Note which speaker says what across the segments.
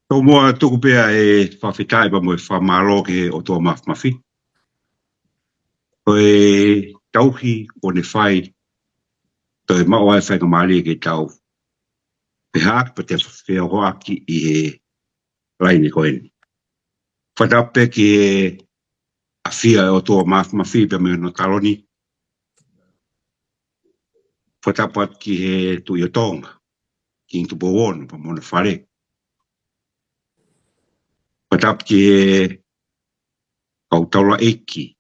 Speaker 1: Tau mua tuku pea e whawhitai pa mo e whamalo ke o tō mawhi. Ko e tauhi o ne whai, to e mao ai whai kamari ke tau. Pe haak pa te whea hoaki i he raini ko eni. Whatape ki e a whia o tō mawhi pa me no taloni. Whatapat ki he tu i o tonga, ki intu po wonu pa mo na whare. Whatap ki e kau taula eki,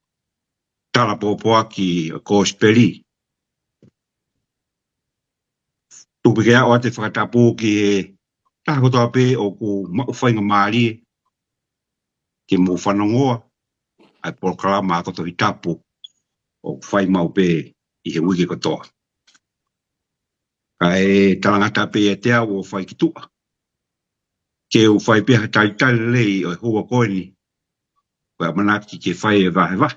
Speaker 1: tala popoa ki ko speli. Tupi kea o te whakatapu ki e tako toa pe o ku mauwhainga maari ki mo whanongoa ai polkala maa koto i tapu o whai mau pe i he wiki kotoa. Ka e talangata pe e tea o whai ki tua. Ke o whai peha taitale lei o hua koeni koe manaki ke whai e vahe vahe.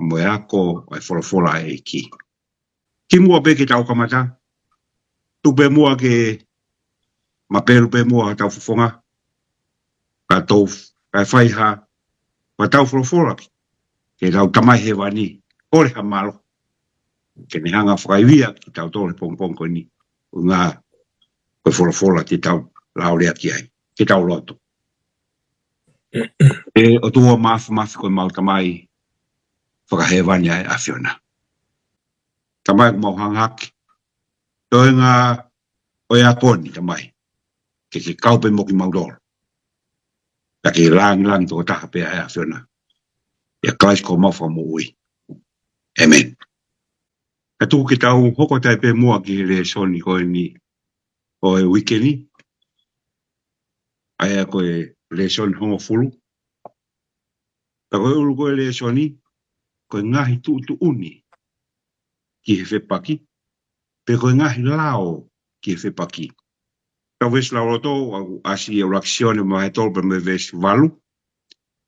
Speaker 1: Mo e ako ai wholafola e ki. Ki mua pe ke tau kamata. Tupe mua ke mapelu pe mua tau fufonga. Ka tau kai whai ha. Ka tau wholafola ki. Ke tau tamai he wani. Kore ha malo. Ke ne hanga whakaivia ki tau tole pongpong koe ni. O ngā koe wholafola ki tau laurea ki ai. Ke tau loto. E o tua mafi koe mau tamai. Whakahewani ai a whiona. Tamai ko mau hangaki. Toi ngā oi a koni tamai. Ke kaupe moki maudoro. Ka ke lang tō taha pe ai a whiona. Ia klais ko mau whamu ui. Amen. Ka tuku ki tau hoko tai pe mua ki le soni koe ni. Koe wikeni. Aia koe le soni hongo fulu. Ka koe ulu koe le soni. Koe ngahi tu uni ki he whepaki, pe koe ngahi lao ki he whepaki. Ka wes lao roto, asi e uraksione ma he tolpe me wes walu,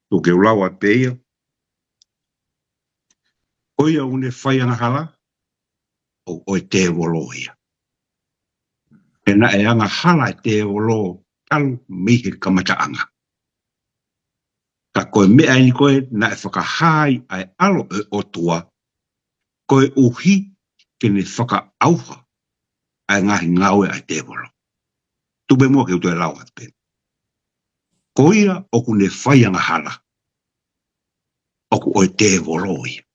Speaker 1: tu ke ulau at peia. Oia une whaianga hala, o oe te woloia. E na e anga hala e te wolo, talu mihi kamataanga. Ka koe mea ni koe na e whakahai ai alo e otua, koe uhi ke ne whakaauha ai ngahi ngaue ai te wolo. Tupe mua ke uto e lau at pe. Koia oku ne whaianga hala, oku oe te wolo ia.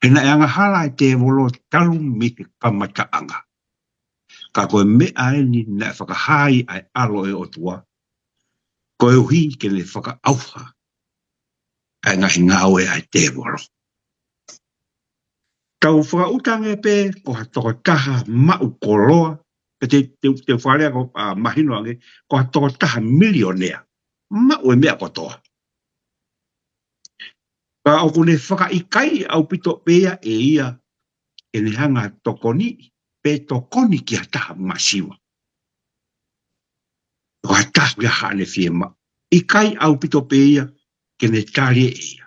Speaker 1: He na e anga hala ai te wolo talu mihi kamataanga. Ka koe mea ni na e whakahai ai alo e otua, koe uhi ke ne whakaauha ai ngahi ngaue ai te wolo. Tau whakautange pe ko hatoko taha mau koloa, pe te wharea ko mahino ange, ko hatoko taha milionea, mau e mea kotoa. Ka oku ne whakaikai au pito pea e ia, e ne hanga tokoni, pe tokoni ki hataha masiwa. Ko hataha ia hane fiema, ikai au pito pea, ke ne tari e ia.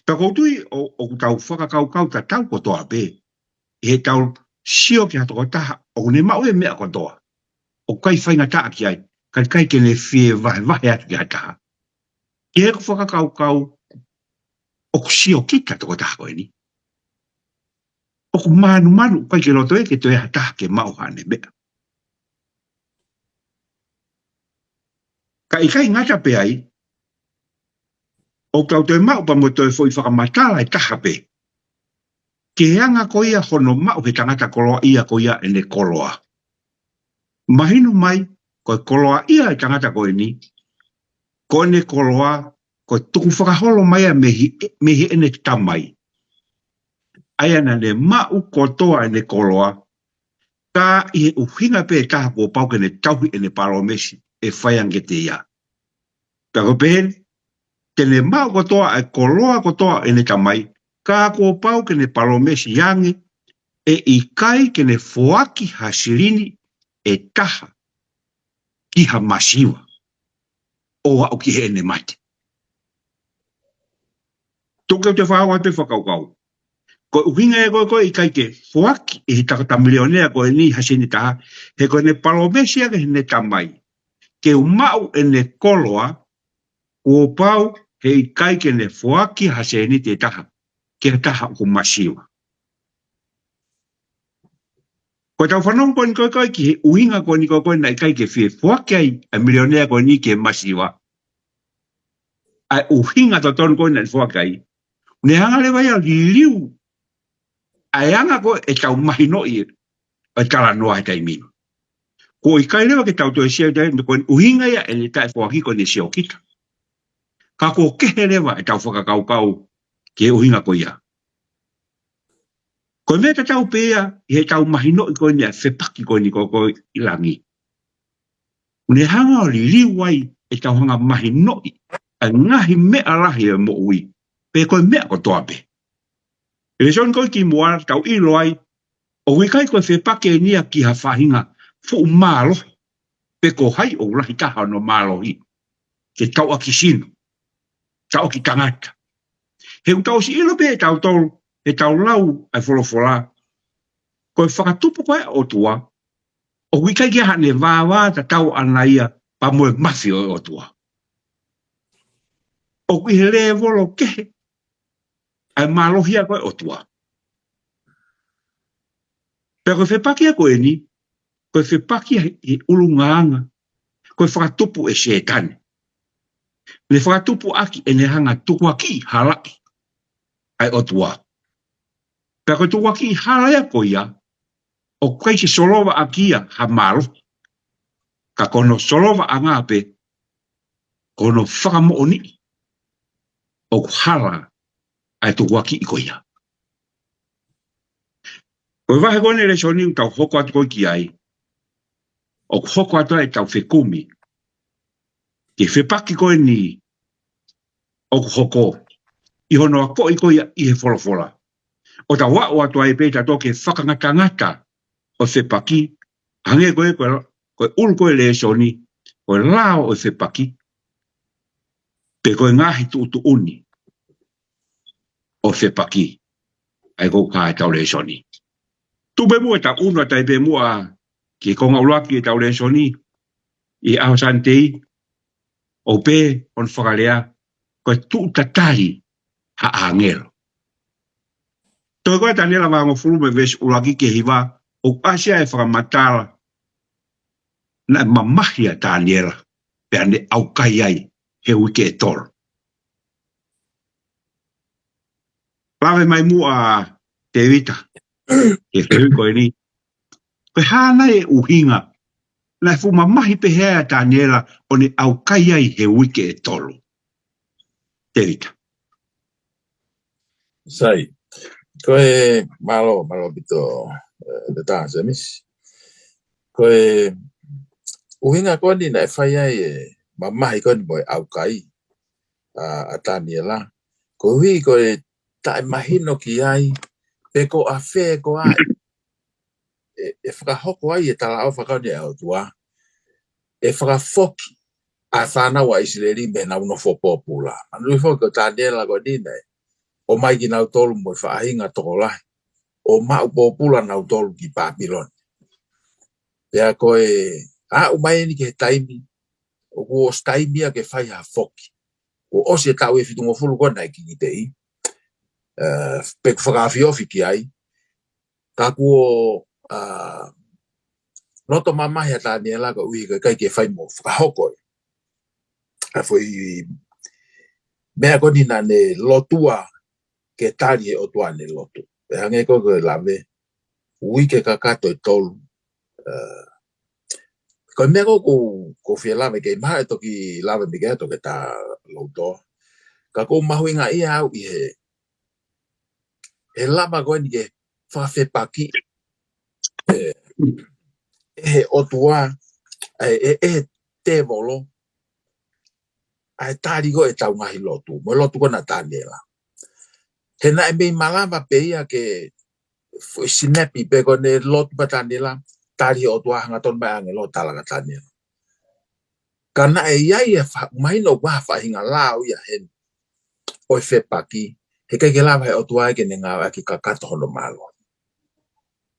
Speaker 1: Ta koutui o tau whakakau ta tau kotoa pe, e tau sio ki hatoko taha, o ne mau e mea kotoa. O kai whainga taa ki ai, kai ke ne whie vahe atu ki hataha. Ki heko whakakau, o sio kita toko taha koe ni. O manu, kai ke loto e ke toe hataha ke mau hane mea. Ka ikai ngata pe ai, o tau te mau pa mo toi foi whakamatala e taha pe. Ke anga ko ia hono mau he tangata koloa ia ko ia ene koloa. Mahinu mai, ko koloa ia e tangata ko ni, ko ene koloa, ko tuku whakaholo mai a mehi ene tamai. Aia na ne mau kotoa ene koloa, ka i uhinga pe taha ko pau ke ne tauhi ene palomesi e whaiangete ia. Kako pehen, tene mau kotoa e koloa kotoa ene tamai, ka ko pau ke ne palomesi yangi, e ikai ke ne foaki hasirini e taha ki ha masiwa, o au ki he ene mate. Toke te whaua te whakaukau. Ko uhinga e koe ikai ke foaki e he takata milionea koe ni hasini taha, he koe ne palomesi ake he ne tamai, ke umau ene koloa, o pau he i kai ke ne fuaki hase ni te taha, ke taha ko masiwa. Ko tau whanong ko ni koi ki he uinga ko ni koi na i kai ke fie fuaki ai a milionea ko ni ke masiwa. Ai uhinga to tonu ko ni fuaki ai. Ne hanga le vai a liu. Ai anga ko e tau mahino i e tala noa he taimino. Ko i kai lewa ke tau to e sia dai ko ni uhinga ia e le tai fuaki ko ni seo kita. Ka ko kehe lewa e tau whakakau ke uhinga ko ia. Ko me ta tau pea, he tau mahino i koe ni a whepaki koe ni koe i langi. Ne hanga o li liwai e tau hanga mahino i, a ngahi mea lahi e mo ui, pe koe mea ko toa pe. E son koe ki mua tau ilo ai, o wikai koe whepaki e nia ki ha whahinga, fu malo, pe ko hai o lahi taha no malo hi, ke tau aki sino, tau aki tangata. He utau si ilo pe e tau tolu, e tau lau ai wholofola. Koe whakatupu koe o tua, o wikai kia hane vāwā ta tau anaia pa moe mafi o tua. O kui he lea volo kehe, ai malohia koe o tua. Pea koe whepakia koe ni, koe whepakia i ulungaanga, koe whakatupu e setane. Le whakatupu aki e ne hanga tukuaki halaki, ai o tua. Pea koe tukuaki halaya koe ia, o kai se solova akia ha malo. Ka kono solova angape, kono whakamooni. O hala ai tu waki i koia. Koe wahe kone le soni tau hoko atu koi ki ai. O hoko atu ai tau whekumi. Ke whepaki koe ni o hoko. I hono a koi koia i he wholofola. O ta wao atu ai peta toke whakangatangata. O whepaki, hange koe ulu koe le soni, koe lao o whepaki, pe koe ngahi tu uni, o whepaki, ai kou ka e tau le soni. Tu be mua ta unua tai be mua, ki konga ulaki e tau le soni, i aho santei, o pe, on whakalea, koe tu tatari, ha angelo. Toi koe tanela wango fulume ves ulaki ke hiwa, o asia e whakamatala, na mamahia tāniera, pe ane au kai ai, he wike e toro. Lawe mai mua te vita, e whiu koe ni, koe hana e uhinga, na fu mamahi pe hea tāniera, o ne au kai ai he wike e toro. Te vita.
Speaker 2: Sai, koe malo bito de tāsa mis. Koe uhinga koe ni na e whai ai e mamahi koe ni moe au kai a tāniera. Koe hui koe tae mahino ki ai, pe ko a whē ko ai. E whakahoko ai e tala au whakau ni au tua. E whakafoki a whanau a Israeli me nau no whopopula. Anui whoi ko tāniera koe ni nei. O mai ki nau tolu mo whaahinga toko lahi. O mau popula nau tolu ki Babylon. Pea koe, a umai ni ke taimi, o kuo staimia ke whai ha foki. O osi e tau e fitungo fulu koe nai ki tei. Pe whakawhi ofi ki ai. Ka kuo noto mamahi a tānia laka ui kai ke whai mo whakahokoi. A foi mea koni na ne lotua ke tari e o tua ne lotu. E hange koe lawe, ui ke kakato e tolu. Koe mea ko whia lawe ke maha e toki lawe mike ato ke tā lautoa. Ka kou mahui ngā ia au i he lama koe ni ke whawhepaki he otua e te volo ai tari ko e tau ngahi lotu mo lotu ko na tānela he na e mei malama pe ia ke sinapi pe ko ne lotu pa tānela tari otua hanga ton mai ange lo talanga tānela kana e iai e maino kwa whahinga lao ia hen oi whepaki he kai ke lawa he otua e ke ne ngā aki kakato hono malo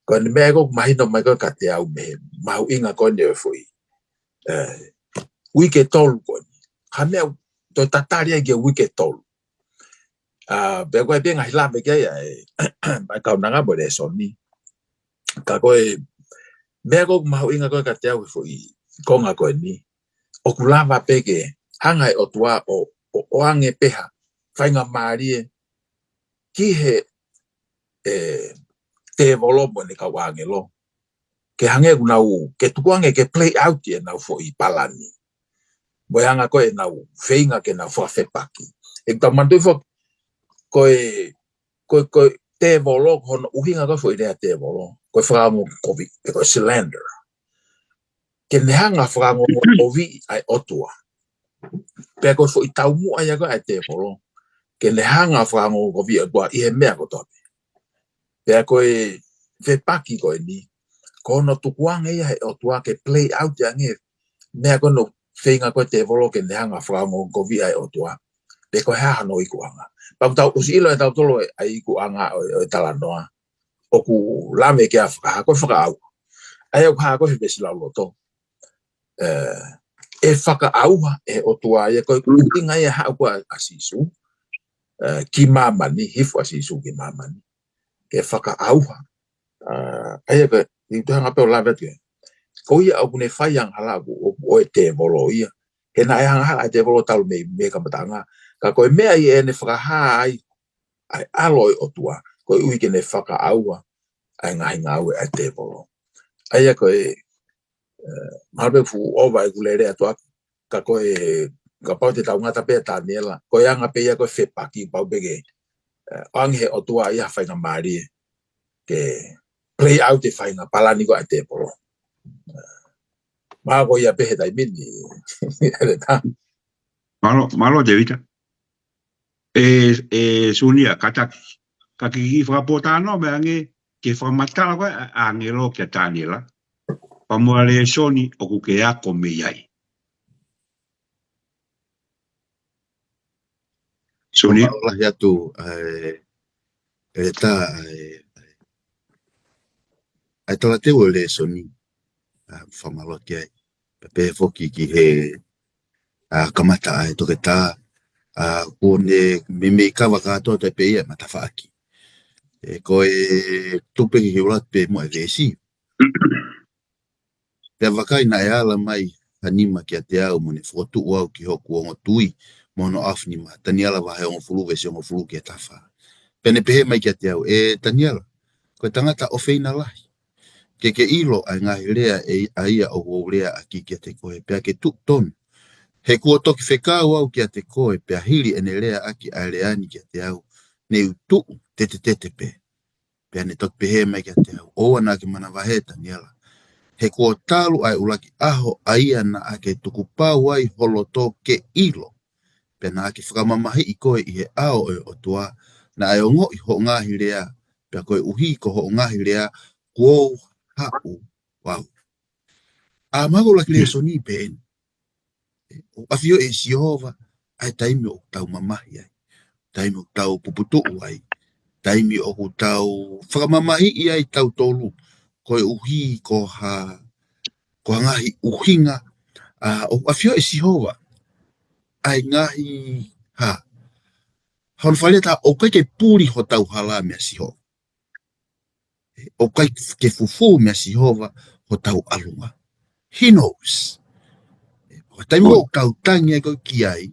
Speaker 2: ko ne mea ko mahino mai ko kate au me mau inga ko ne foi wike tolu ko ni hame to tataria ge wike tolu be ko be ngai la be ge ba ka nanga bo de so ni ka ko be ko ma inga ko ka te fo I ko nga ko ni o kulava peke hanga o tua o ange peha fainga marie ki he te volomo ni ka wange lo ke hange kuna u ke tuange ke play out ye na fo I palani boyanga ko na u feinga ke na fo fepaki e ta mando fo ko te volo hon uhinga ko fo ide te volo ko framo ko vi ko cylinder ke ne hanga framo o vi ai otua pe ko fo itau mu ai ko te volo ke ne hanga framo ko vi ko I me ko to pe ko fepaki ko ni ko no tukuange ia otua ke play out ya nge me ko no feinga ko te volo ke ne hanga framo ko vi ai otua pe ko ha no I kuanga pa tau usilo e tau tolo ai kuanga o talanoa o ku lame ke a ko faka au ai ko ha ko he besi la loto e faka au e otua ia ko inga ia ha ko asisu ki mamani hifu asisu ki mamani ke faka au ai ko I tu hanga pe o lave ke ko ia o ne fai yang hala o te volo ia he na hanga te volo tal me ka matanga ka ko me ai ne faka ha ai aloi o tua ko ui ke ne whaka aua ai ngahi ngau e te volo. Ai ko malbe fu ova e kulere atua ka ko ka pau te tau ngata pe tanela ko anga pe ko fepaki pau bege anghe o tua ia whainga mari ke play out e whainga palani ko a te volo. Ma ko ia pe he tai mini.
Speaker 1: Malo de vita. Sunia kataki kaki frapotano me ange ke framatala ko angelo ke tanela pamuale soni okukea komeyai Sunia
Speaker 3: Allah ya tu eta ai tola te ole soni famalo ke pe foki ki he kamata ai to ke ta one me kawa ka to te pe mata faaki ko tupe ki ula pe mo vesi te vakai na ala mai anima ki te au mo ne fotu au ki hoku o tui mono afni ma taniala va he on fulu vesi on fulu ki tafa pene pe mai ki te au taniala ko tangata o feina lai ke ilo ai ngahi lea aia o lea aki ki te koe pe ke tu ton he kua toki whekau au ki te koe pe hili ene lea aki a leani ki te au ne utu te pe pe ane toki pe he mai ki te au o ana ki mana vaheta niala he kua talu ai ulaki aho aia na ake tuku pau ai holoto ke ilo pe na ake whakamamahi I koe I he ao o tua na ai ongo I ho ngahi lea pe koe uhi ko ho ngahi lea kuo hau wow a mago laki lea soni pe en o afio e Jehova ai taimi o tau mamahi ai taimi o tau puputu ai taimi o tau whakamamahi I ai tau tolu koe uhi ko ngahi uhinga o afio e Jehova ai ngahi hon faleta o kai ke puri ho tau hala me Jehova o kai ke fufu me Jehova ho tau alunga he knows o taimi o tau tangi e koe ki ai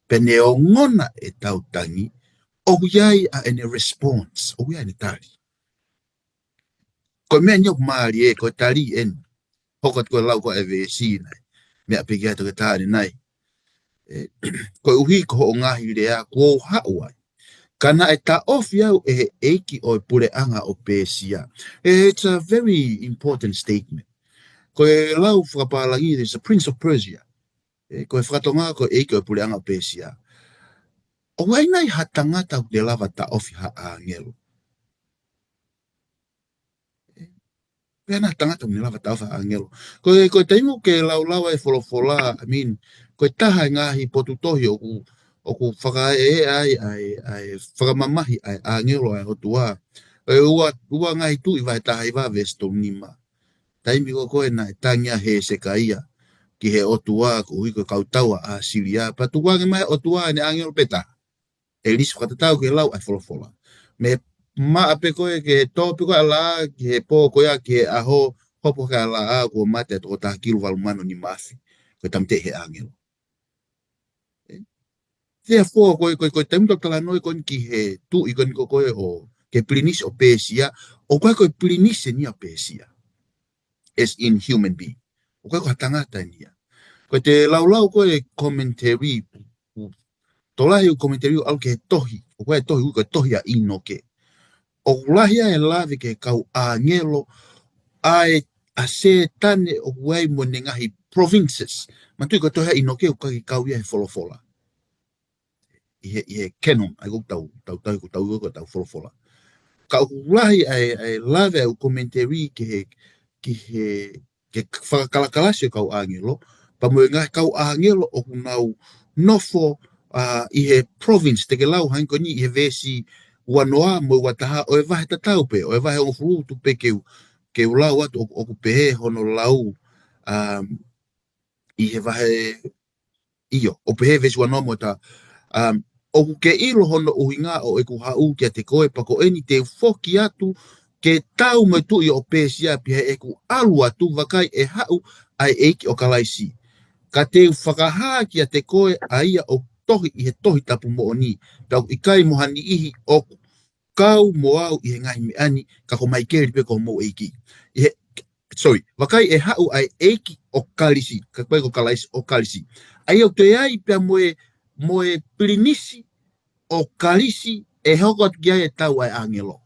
Speaker 3: pene o ngona e tau tangi o iai a ene response o iai ne tari ko mea nyok maari e ko tari en hokot ko lau ko evesi nai mea peke ato ke tari nai ko uhi ko o ngahi lea ko hauai kana e ta off iau e eiki o pure anga o pesia it's a very important statement ko e lau whakapalangi there's a Prince of Persia ko e whakatonga ko eiki o pure anga o pesia o wainai hatangata o te lava ta off ha a ngelo pena tangata o lava ta off ha a ngelo ko taimu ke lau lawa e folofola I mean ko taha ngahi potu tohi o ku whaka ai whakamamahi ai a ngelo ai o tua ua ngahi tu I vai taha I va vesto nima taimi ko koe na tangia he se kaia ki he otua ko hui ko kautaua a Siria pa tu wange mai otua ne angelo peta e lis whakatatau ke lau ai wholofola me ma ape koe ke tō pe koe ala ki he pō koe a ki he aho hopo ka ala a ko mate to ta kilu valumano ni mafi ko tamte he angelo therefore koe tamu tala noi kon ki he tu i kon koe o ke plinis o pesia o koe plinis ni o pesia as in human being o koe tangata nia koe te lau koe commentary tolahi u commentary au ke tohi o koe tohi a ino ke o lahia e lave ke kau angelo ai a se tane o wai mo nengahi provinces mantui ko tohi a ino ke o kau ia he folofola i he canon ai ko tau folofola ka ulahi ai lave au commentary ke whakakalakalasi o kau angelo pa mo ngā kau angelo o kunau nofo i he province te ke lau hain koni i he vesi wanoa mo wataha o e wahe tatau pe o e wahe o furu tu pe ke ulau atu o ku pehe hono lau i he wahe iyo o pehe vesi wanoa mo ta o ku ke ilo hono uhinga o e ku hau kia te koe pa ko eni te foki atu ke tau me tu i o pesia pia e ku alu atu wakai e hau ai eiki o kalaisi ka te whakaha kia te koe a ia o tohi i he tohi tapu mo o ni tau i kai mohani ihi o kau mo au i he ngahi me ani ka ko mai keri pe ko mo eiki wakai e hau ai eiki o kalisi ka koe ko kalaisi o kalisi ai o te ai pia moe pirinisi o kalisi e hoko atu kia e tau ai angelo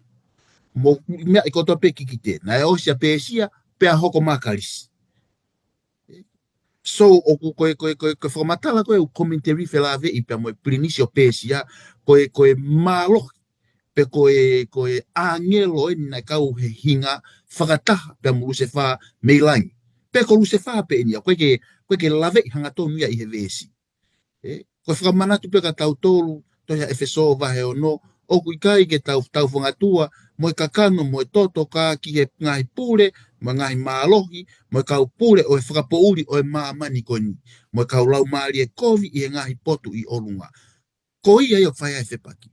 Speaker 3: mo mea i koto pe kikite na e osia pesia pia hoko ma kalisi so o koe whakamatala koe o commentary whelave i pia moe pirinisi o pesia koe malo pe koe angelo e nai kau he hinga whakataha pia mo luse wha meilangi pe ko luse wha pe enia koe ke lave i hanga tonu ia i he vesi koe whakamanatu pe ka tau tolu toia efeso vahe o no o kui kai ke tau whangatua mo e kakano mo e toto ka ki he ngahi pule mo ngahi maalohi mo e kau pule o e whakapouri o e maamani koni mo e kau lau maari e kovi i he ngahi potu i olunga ko ia i o whai ai whepaki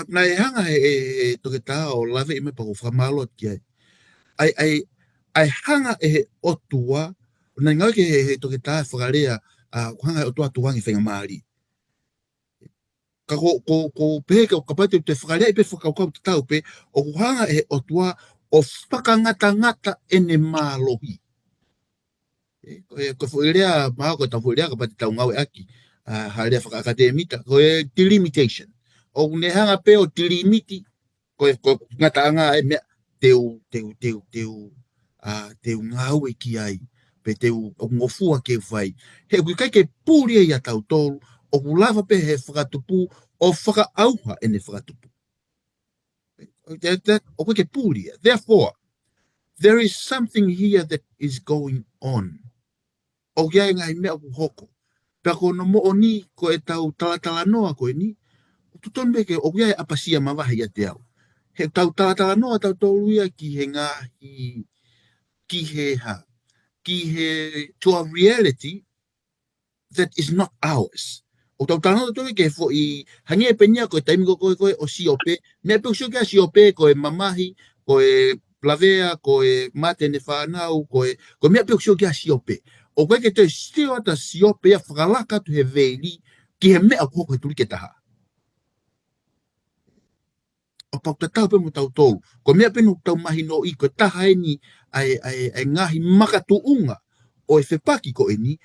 Speaker 3: na e hanga he toke tā o lave i me pako whamalot ki ai hanga e he otua na ngau ke he toke tā whakarea hanga e otua tuangi whenga maari ko pehe ke o kapate te whakarea i pe whakaukau te tau pe o kuhanga e otua o whakangata ene mālohi ko whuirea maha ko tau whuirea kapate tau ngau e aki harea whakakademita ko e delimitation o nehanga pe o delimiti ko ngata anga e mea teu ngau e ki ai pe teu ngofua ke whai he kui kai ke pūri e ia tau tolu o kulava pe he whakatupu o whakaauha ene whakatupu o kui ke pūri e therefore there is something here that is going on o kia ngai mea ku hoko pe ko no mo oni ko e tau talatala noa ko ni tuton me ke o kia e apasia mawahi a te au he tau talatala noa tau tolu ia ki he ngahi ki he to a reality that is not ours. O tau tāna tō ke fo i hangi e penia koe taimi koe o siope, mea pe usio kia siope koe mamahi, koe plavea, koe mate ne whanau, koe mea pe usio kia siope. O koe ke te stio ata siope ia whakalaka tu he veili ki he mea koko he turi ke taha. O pau te tau pe mo tau tolu. Ko mea pe no tau mahi no i, koe taha e ni ai ngahi makatuunga o e whepaki ko e ni,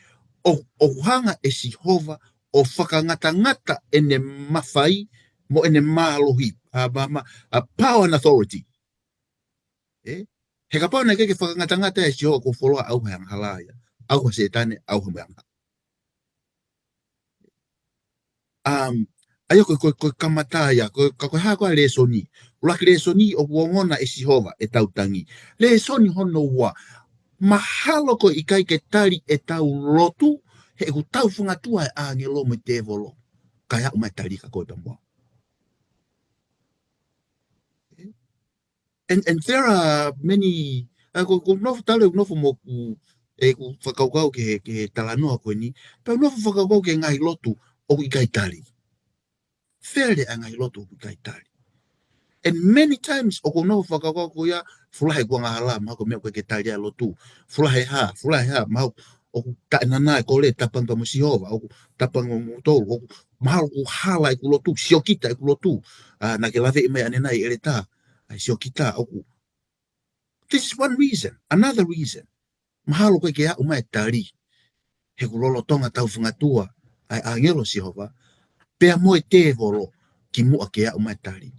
Speaker 3: o hanga e si hova o whakangata ene mawhai mo ene mālohi, a power and authority. He ka pau na keke whakangata e si hova ko wholoa au hea halaya, au ha setane, au ha meanga. Aio koe kamata ia, koe haa koe le soni. Ulaki le soni o kuongona e si hova e tautangi. Le soni hono ua. Mahalo ko i kai ke tari e tau lotu, he ku tau whangatua e angelo me te volo. Kai hau mai tari ka koe pamua. And there are many Ko no tale no mo ku ku whakaukau ke talanoa koe ni, pau no whakaukau ke ngai lotu o i kaitari. Where a ngai lotu o i kaitari. And many times, o ko no whakaukau ko ia, fulahe kua ngahala, maha ko mea koe ke tari a lotu. Fulahe ha, maha o ku tainana e kole tapang pa mo sihova, o ku tapang mo tolu, o ku maha o ku hala e ku lotu, siokita e ku lotu. Na ke lave i mai anenai ele ta, siokita, o ku. This is one reason. Another reason. Mahalo koe ke a umai tari. He ku lolo tonga tau whangatua. Ai angelo si hova. Pea moe te volo ki mua ke a umai tari.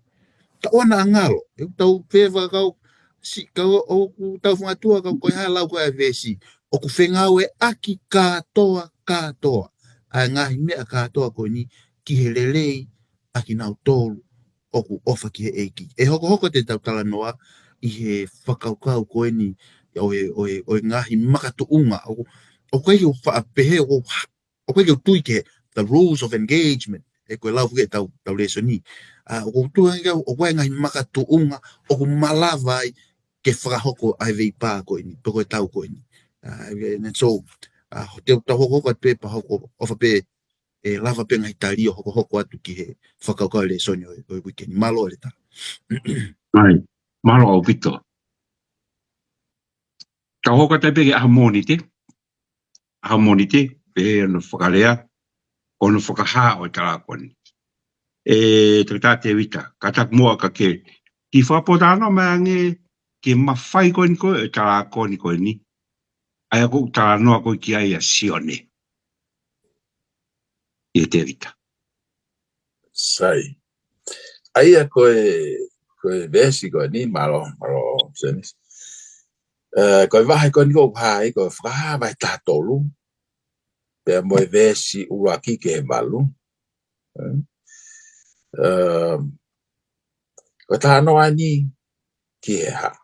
Speaker 3: Ta wana angalo. E tau pewha kau si kau o ku tau whangatua kau koe hae lau koe a vesi. O ku whengau e aki katoa. Ai ngahi mea katoa koe ni ki he lelei aki nau tolu. O ku ofa ki he eiki. E hoko te tau tala noa i he whakaukau koe ni o ngahi makatuunga o koe o whaapehe o koe o tuike the rules of engagement e koe lau fuke tau leso ni o tuanga o koe ngahi makatuunga o ku malavai ke whakahoko ai vei pā koe ni pe koe tau koe ni and so te tau hoko at pe pa hoko o whape e lava pe ngai tari o hoko atu ki he whakaukau leso ni o wikeni malo le ta
Speaker 1: Ai, malo au pito. Ka hoka te pege harmonite, pe no whakalea, o no whakaha o tala koni. Te tate wita, ka tak mua ka ke, ki whapotano mea nge, ke mawhai koni koe o tala koni koe ni, ai a kou tala noa koe ki ai a sione. I te wita.
Speaker 2: Sai. Aia koe vesi koe ni malo senis. Koe vahe koe ni kou hai koe whaha vai tātolu. Pea moe vesi uaki ke he malu. Koe tānoa ni ki he ha.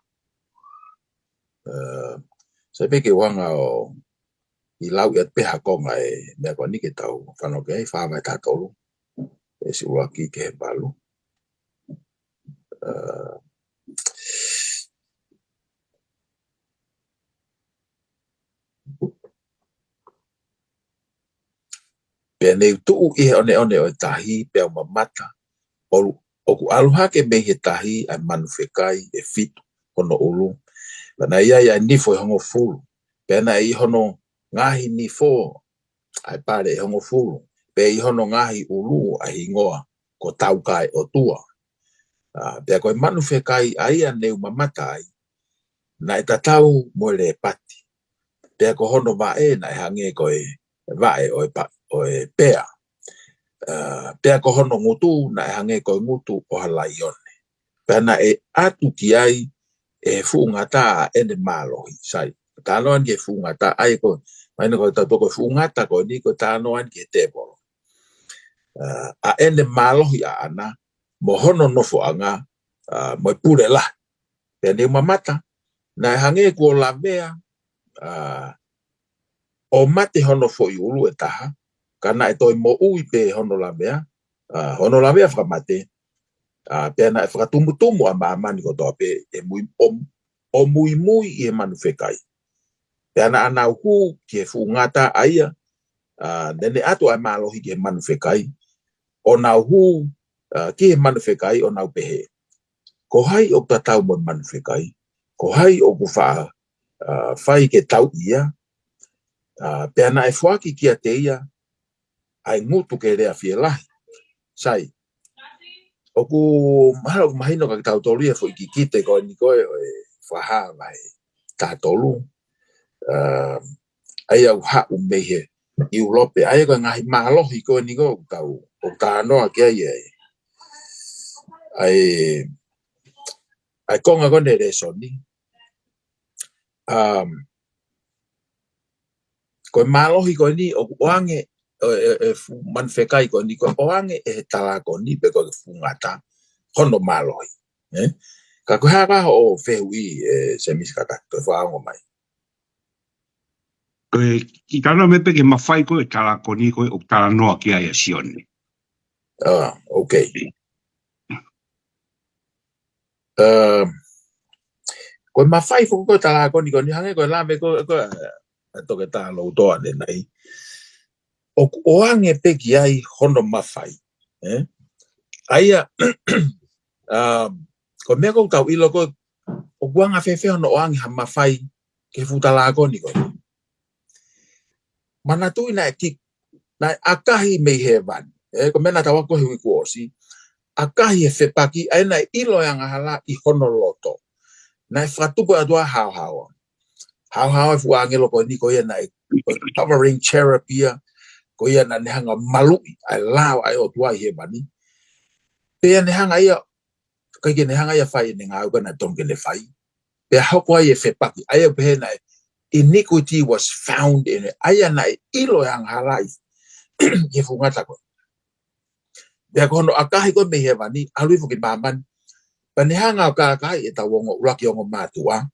Speaker 2: Sai peke wanga o i lau iat peha konga e mea koe ni ke tau whanoke ai whaha vai tātolu. Vesi uaki ke he malu. Pea nei tuu i he one o tahi pea mamata. O ku aluha ke me he tahi ai manufekai e fitu hono ulu. Lana ia nifo e hongo fulu. Pea na i hono ngahi nifo ai pare e hongo fulu. Pea i hono ngahi ulu ai ingoa ko taukai o tua. Pea koe manufekai ai a neu mamata ai. Na e tatau mo le pati. Pea ko hono vae na e hange koe vae o e pea. Pea ko hono ngutu na e hange koe ngutu o halai one. Pea na e atu ki ai e fuungata ene malohi sai. Tānoan ke fuungata ai koe. Maina koe tau toko fuungata koe ni koe tānoan ke tebolo. A ene malohi a ana mo hono nofo anga mo e pure lah. Pea ni mamata na e hange ko la mea o mate hono fo i ulu e taha. Kana e toi mo ui pe hono la mea whakamate. Pea na e whakatumutumu a maamani ko toa pe e mui i e manufekai. Pea na anau hu ki e fuungata aia nene atu ai malohi ki e manufekai. O nau hu ki e manufekai o nau pehe. Ko hai o tatau mo manufekai. Ko hai o ku whai ke tau ia. Pea na e whaki ki a te ia ai ngutu ke rea whielahi. Sai. O ku mahino ka tau tolu e fo i kite koe ni koe o e whaha mai tātolu. Ai au hau mehe i ulope. Ai koe ngahi malohi koe ni koe tau o tānoa ki ai ai konga kone reso ni. Koe malohi koe ni o oange manufekai koe ni koe oange e tala koe ni pe koe fungata hono malohi. Ka koe hara o whehui se miskata koe whaango mai.
Speaker 1: Koe, ki tano me peke mawhai koe tala koni koe o tala noa ki ai a sione.
Speaker 2: Okay. Ko mawhai fo ko tala ko ni hange ko lave ko to ke ta lo to ane nei. O ange pe ki ai hono mawhai. Aia ko me ko tau ilo ko o guanga fefe hono o ange ha mawhai ke futala ko ni ko. Mana tu ina ki na akahi me hevan. Ko mena tawa ko hui ko si. Akahi e fepaki ai na ilo yang hala I hono loto. Na fatupo adua hao. Hao fu angelo ko ni ko ia na covering therapy ko ia na hanga malui ai lao ai o tua he bani. Pe ne hanga ia kai ke ne hanga ia fai ne ngau kana tonge le fai. Pe hoko ai e fepaki ai pe na iniquity was found in it. Ai na ilo yang halai ke fu ngata ko. Pe ko no akahi ko me he bani alui fu ki maman. Pane hanga ka kai e ta wongo uraki ongo matua.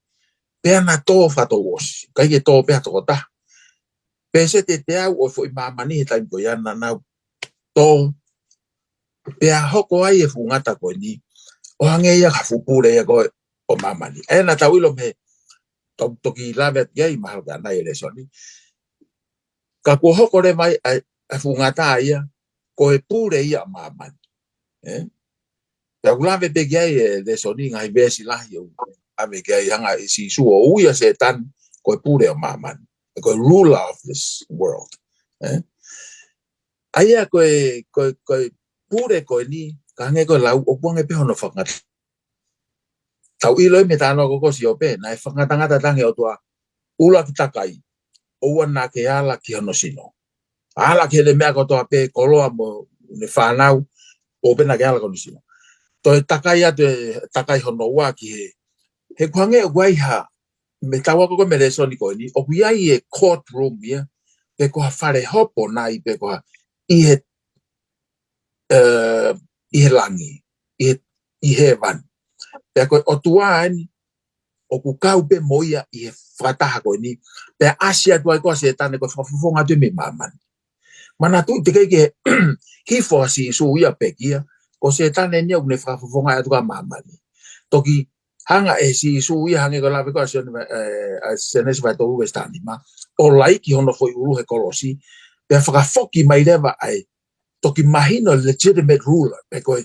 Speaker 2: Pe na to fa to was. Kai ke to pe to ta. Pe se te au o fo mamani ta ko ya na to. Pe hoko ai e fu ngata ko ni. O hange ia ka fu pure ia ko o mamani. E na ta wilo me to ki lave ye ma ga na ele soni. Ka ko hoko le mai a fu ngata ia ko e pure ia mamani. Ya ulave pe ye de soni ngai besi la yo. Ame ke hanga si su o uia setan ko pure o maman ko ruler of this world aya ko pure ko ni kange ko lau o ponge pe hono fanga tau ilo me tano ko si ope na fanga tanga tange o tua ula kitakai o wana ke ala ki hono sino ala ke le me ko to pe kolo mo ne fanau o pe na ke ala ko sino to takai ate takai hono wa ki he kwange waiha me tawa ko me le soni ko ni o kuia I courtroom ya pe ko fare hopo nai pe ko I langi I hevan pe ko o tua ni o ku kau pe moia I frata ko ni pe asia tua ko se tane ko fofonga de me maman mana tu te ke hi fo si su ia pe kia ko se tane ni o ne fofonga tua maman toki hanga e si su ia hange ko lave ko se ne se vai to westani ma o laiki hono foi uru he kolosi pe fa foki mai leva ai toki mahino legitimate ruler pe ko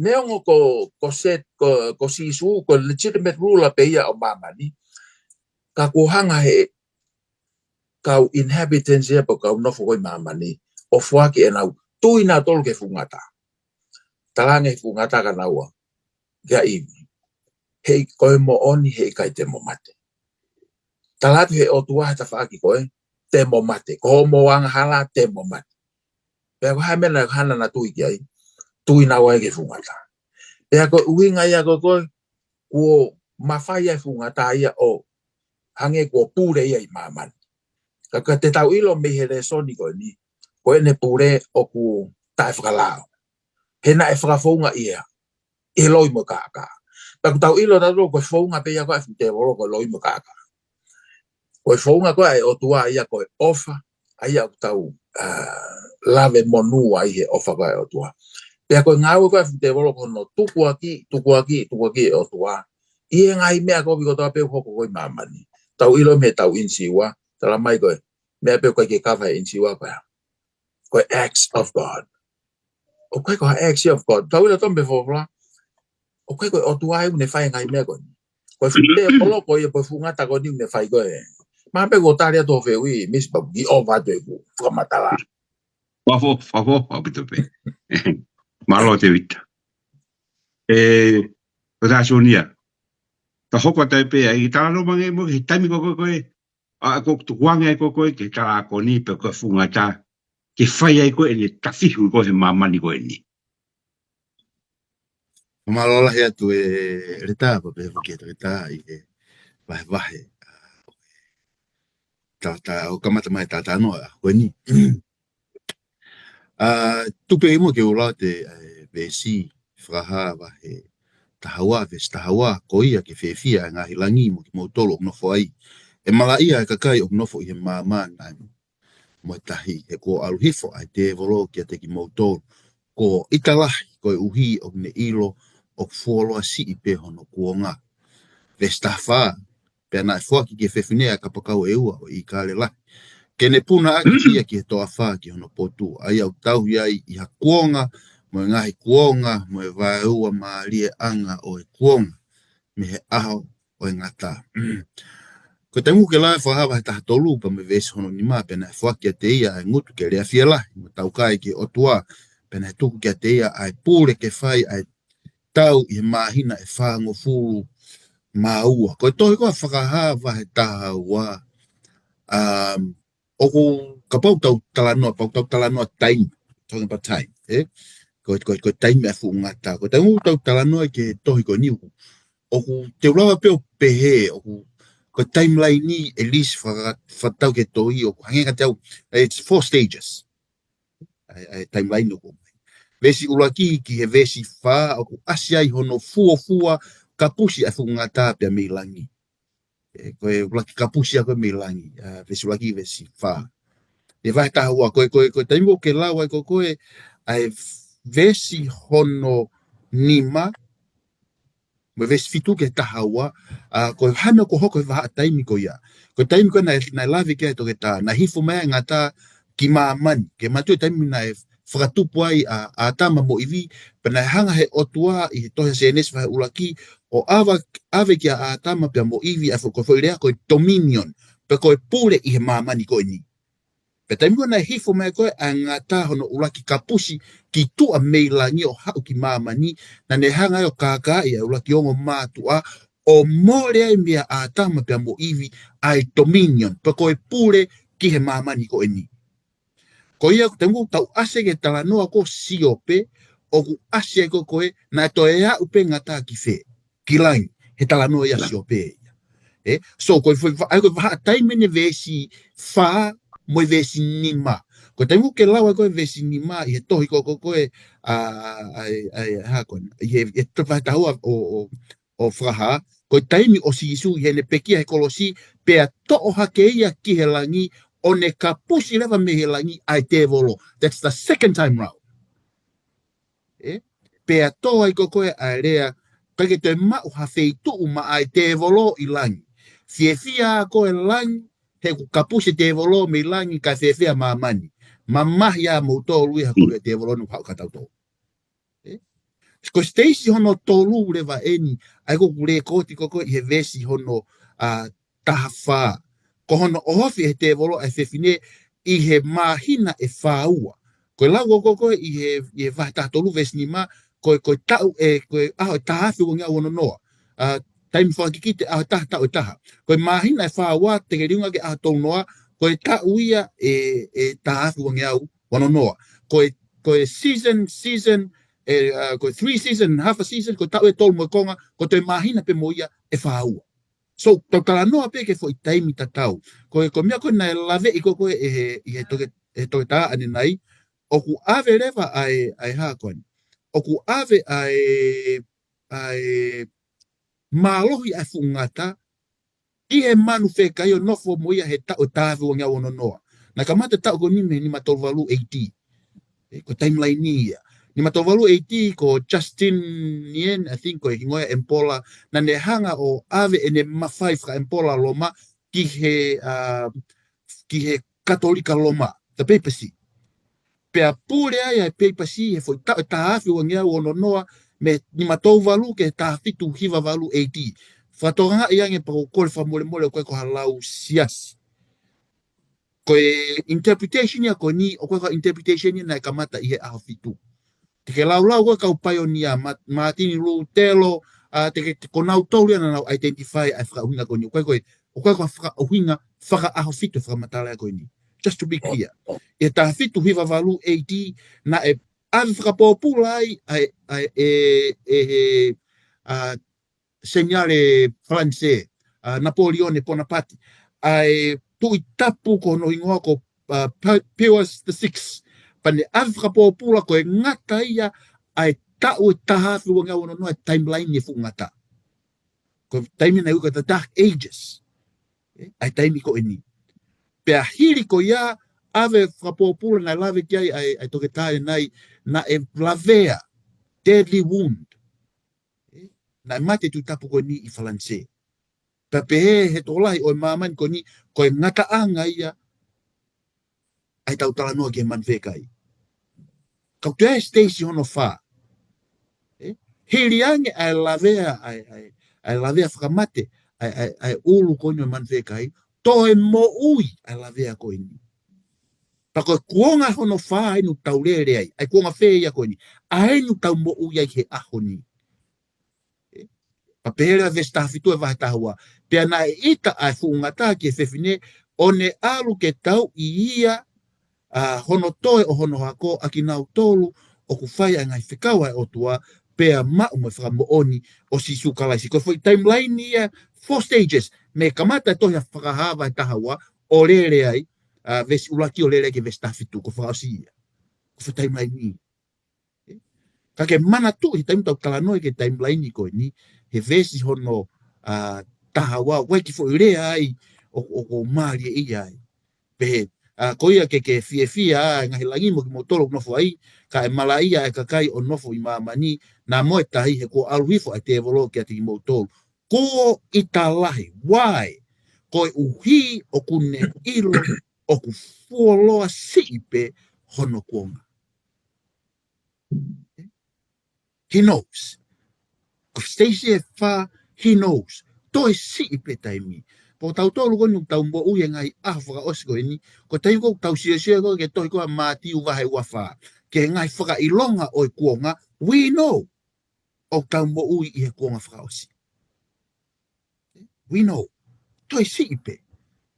Speaker 2: neongo ko set ko si su ko legitimate ruler pe ia o mama ni ka ko hanga he ka inhabitants ia po ka no foi mama ni o fuaki e nau tuina tol ke fungata talange fungata kana wa ya ini hei koe mo oni hei kai te mo mate talatu he o tua ta faaki koe te mo mate ko mo wang hala te mo mate pe ko ha mena hana na tui ai tui na wa ke fungata pe ko uinga ya ko mafaya fungata ia o hange ko pure ia I maman ka te tau ilo me he soni ko ni ko ne pure o ku ta fkalao he na fkafunga ia e loi mo kaka pa tau ilo na ro ko fonga pe ya ko te ro ko loi mo kaka ko fonga ko ai o tua ia ko ofa ai au tau lave monu ai he ofa ko o tua pe ko ngau ko te ro ko no tuku aki o tua I ngai me ko bi ko to pe ko mamani tau ilo me tau insiwa tala mai ko me pe ko ke kava insiwa ko acts of God o ko acts of God tau ilo tombe fo o kai ko o tua ne fai ngai me ko ko fite polo ko ye po funga ta ko ni ne fai ko ma pe go taria to fe wi mis ba gi o va de ku ko matala
Speaker 1: Favo abito pe malo te vita ta sonia ta hoko ta pe ai ta no mange mo hitami ko a ko tu wanga ko ke ta ko ni pe ko funga ta ke fai ai ko ni ta fihu ko he mama ni ko ni
Speaker 3: Malola hea tu reta pa pe ke reta I vahe ta o kamata mai ta no ko ni tu pe mo ke ola te besi fraha vahe tahawa ko ia ke fefia nga hilangi mo tolo no fo ai e mala ia ka kai no fo I mama na mo tahi e ko aluhifo ai te volo ke te ki mo tolo ko italahi ko uhi o ne ilo o fuolo si I pe hono kuonga. Vestafa, pe na fuaki ke fefine ka pakau e ua o I kale la. Kene puna aki kia ki he toa wha ki hono potu. Ai au tau iai I ha kuonga, mo e ngahi kuonga, mo e vai ua maalie anga o e kuonga. Me he aho o e ngata. Ko te ngu ke lai whahawa he taha tolu pa me vesi hono ni maa pena e whakia te ia e ngutu ke rea fia lahi. Mo tau kai ke otua pena he tuku kia te ia ai pūre ke whai ai tau I he mahina e whango furu maua. Ko e tohi koa whakahawa he taha ua oku ka pau tau talanoa time. Talking about time. Ko time e fu ngata. Ko te ngu tau talanoa ke tohi ko niu. Oku te urawa peo pehe oku ko timeline ni at least whatau ke tohi o hangenga tau, it's 4 stages. Ai timeline o ko. Vesi ulaki ki he vesi wha o ku asiai hono fua kapusi a whungata pia meilangi. Koe ulaki kapusi a koe meilangi. Vesi ulaki vesi wha. E vai tahua, koe taimo ke lawa koe ai vesi hono nima me vesi fitu ke tahaua ko hana ko hoko va taimi ko ia ko taimi ko na lave ke to ta na hifu mai ngata ki maman ke matu taimi na fratupu ai a tama mo ivi pena hanga he otua I to se nes va ulaki o ave ki a tama pe mo ivi a ko foi ko dominion pe ko pure I he maman ko ni pe taimi ko na hifu mai ko ngata hono ulaki kapusi ki tu a meilangi o hau ki mamani na ne hanga o kaka ia ula ki ongo mātua o more ai mea a tama pia mo iwi ai dominion pa koe pure ki he mamani ko eni. Ko ia tengu tau ase ke talanoa ko siope o ku ase ko koe na to e a upe ngata ki fe ki lain he talanoa ia siope. So koe foi ai koe vaha taimene vesi fa mo vesi nima. Ko te muke lawa koe vesi nima I he tohi ko koe hakon. I te whaitahua o whaha. Ko taimi o si isu he ne pekia he kolosi pea to'o hake ia ki he langi o ne kapusi lewa me he langi ai te volo. That's the second time round. Pea toa I koe ai rea kake te mau hawhei tuu ma ai te volo I langi. Fiefia koe langi he kapusi te volo me langi ka fiefia mamani. Mamahia mo tolu I hako te volo no hau katau tō. Ko steisi hono tolu lewa eni, ai ko kule koti koko I he vesi hono taha wha. Ko hono ohofi he te volo ai whewhine I he mahina e whaua. Ko lau koko I he wahi taha tolu vesi ni ma, ko tau ko aho taha whiu ngā wono noa. Taimi whakiki te aho taha tau taha. Ko mahina e whaua te ke riunga ke aho tolu noa, ko tau ia taha whiu ngā wono noa. Ko season, ko 3 season, half a season, ko tau tolu mo konga, ko te mahina pe mo ia e whaua. So, tau kala noa pe ke fo I taimi tatau. Ko mea koe na lave I koko he toke taa ane nai, o ku ave lewa ai hakoani. O ku ave ai malohi ai fungata, I he manu wheka I o nofo mo ia he tau tāwhi o ngā wono noa. Na kamata tau ko nime ni matolvalu 80. Ko timeline ni ia. Ni matolvalu 80 ko Justin Nien, I think ko hingoia Empola, na ne hanga o ave ene mawhai whaka Empola loma ki he katolika loma, the papacy. Pea pūre ai papacy he foi tau tāwhi o ngā wono noa me ni matolvalu ke tāwhitu hiva valu 80. Whatonga I ange pa ko kore whamole koe ko halau siasi. Koe interpretation ia ko ni, o koe ka interpretation ia na kamata I he aho fitu. Te ke lau koe kau pioneer, Martin Lutero, te ke konau tau lia na nau identify ai whakauhinga ko ni. O koe ka whakauhinga whaka aho fitu whakamatala ko ni. Just to be clear. E tā fitu hiva valu 80 na e ave whakapopulai segnale francais, Napoleone Bonaparte, ai tui tapu ko no ingoa ko Pius VI, pane Afrika popula ko e ngata ia ai tau e taha whiua ngā wana noa timeline ni fu ngata. Ko taimi na uka the Dark Ages, ai taimi ko eni. Pea hiri ko ia ave whakapopula na lave ki ai toke tāre nai na e lavea, deadly wound. na mate tu tapu ko ni I falanse. Pepe he tolai o maman ko ni ko ngata anga ia ai tau tala noa ke man vekai. Kau te Stacy hono fa. Hiriange ai lavea ai lavea whakamate ai ulu ko ni man vekai. Toe mo ui ai lavea ko ni. Pako kuonga hono fa ai nu tau lere ai kuonga whea ko ni. Ai nu tau mo ui ai he aho ni. Pa pērea vesta fitu e vahe tahua. Pea na ita ai fuungata ki e whewhine, o ne alu ke tau I ia hono toe o hono hako a ki nau tolu o ku whai a ngai whikawa e otua, pea mau mai whakamooni o si sukalaisi. Ko foi timeline ia 4 stages, me kamata tohi a whakahawa e tahua o lere ai, vesi ulaki o lere ke vesta fitu, ko whakasi ia. Ko foi timeline ni. Ka ke mana tu, hi taimu tau talanoi ke timeline ni koe ni, he vesi hono tahawa, waiki fo rea ai, o maari e ia ai. Pehe, koia ke fia ngahi langi mo ki motolo nofo ai, ka e mala ia e kakai o nofo I mamani, na moe tahi he ko aluhifo ai te evolo ki ati ki motolo. Ko italahi, why? Koe uhi o kune ilo, o ku fuoloa siipe hono kuonga. He knows. Ko Stacy e wha, he knows. Toi si pe taimi. Po tau tolu ko nuk tau mo uye ngai whaka osi ko ni. Ko taimi ko tau sia ko ke toi ko a māti uwahe ua wha. Ke ngai whaka ilonga o kuonga, we know. O tau mo ui I he kuonga whaka osi. We know. Toi si pe.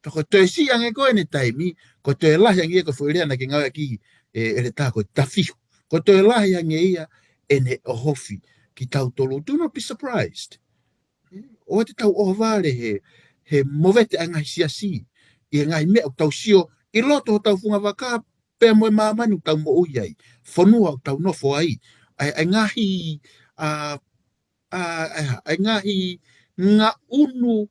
Speaker 3: Ko toi si ange ko ene taimi, ko toi lahi ange ko whuirea na ke ngau aki e re tā ko tafiho. Ko toi lahi ange ia ene ohofi. Ki tau tolu, do not be surprised. O te tau ohavare he movete a ngai siasi. I ngai mea o tau sio, I loto o tau funga waka, pēr moe mamani o tau mo ui ai. Whanua o tau nofo ai. Ai ngahi, ai ngahi ngā unu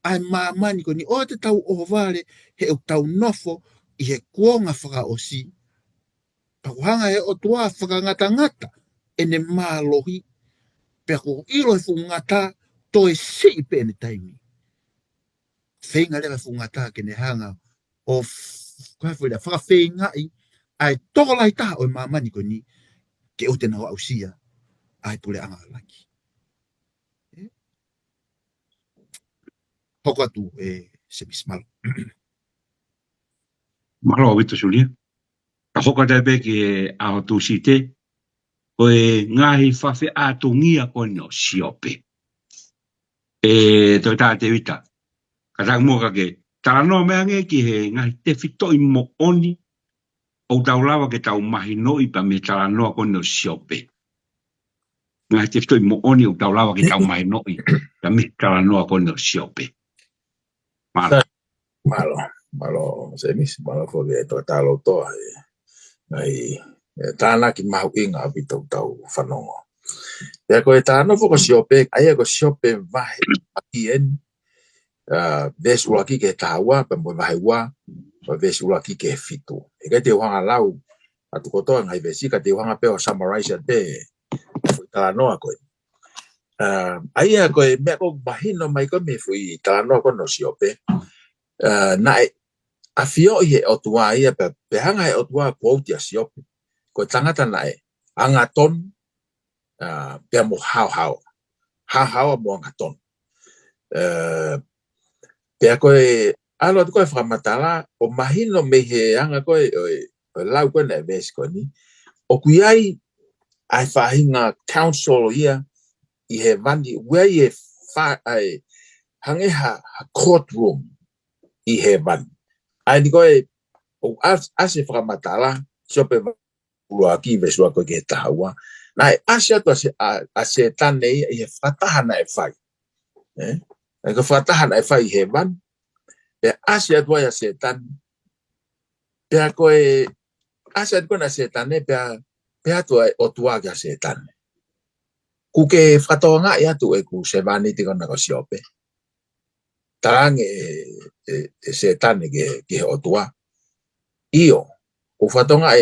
Speaker 3: ai mamani ko ni. O te tau ohavare he o tau nofo I he kuonga whaka osi. Pakuhanga he o tua whakangata ngata. Ene mālohi. Pea ko ilo e whungata toi si pēne taimi. Whenga lewa whungata ke ne hanga o kawhawhira whakawhenga ai toko lai taha o mamani ko ni ke o te nawa ausia ai pule anga laki. Hoko atu se mismalo.
Speaker 1: Malo wito sulia. Ka hoka te peke aho tu si te. Koe ngahi whawhi atungia koe no siope. Toi tā te wita. Ka tang mua ka ke. Tala no mea nge ki he ngahi te whitoi mo oni. O tau lawa ke tau mahi no I pa me tala noa koe no siope. Ngahi te whitoi mo oni o tau lawa ke tau mahi no I pa me tala noa koe no siope. Malo.
Speaker 2: Malo, semis, malo ko ke to talo to ai tāna ki mahu inga api tau whanongo. Ia koe tāna whoko siope, aia ko siope vahe aki en, vesu laki ke tāua, pa moe vahe ua, pa vesu laki ke fitu. E kai te wanga lau, atu kotoa ngai vesi, ka te wanga peo summarize te, fui tāna noa koe. Aia koe mea ko mahino mai koe me fui tāna noa koe no siope, na a fio I he otua ia pe hanga he otua quote a siope. Ko tangata nae angaton pe mo hao mo angaton. Pe koe alo koe whamatala o mahino me he anga koe o lau koe na ves koe ni. O kuiai ai whahinga council ia I he vandi where ye ai hangeha courtroom I he vandi. Ai ni koe o ase whakamatala siope ulua ki vesua koe ke tahaua. Nai ase atu ase tane I he whatahana e whai. Ai ka whatahana e whai he van. Pe ase atu ai ase tane. Pe koe ase atu koe na ase tane pe atu ai o tua ki ase tane. Kuke whatoanga I atu e ku se vani tiko na ko siope. Tarange se tane ke o tua. Iyo, o whatonga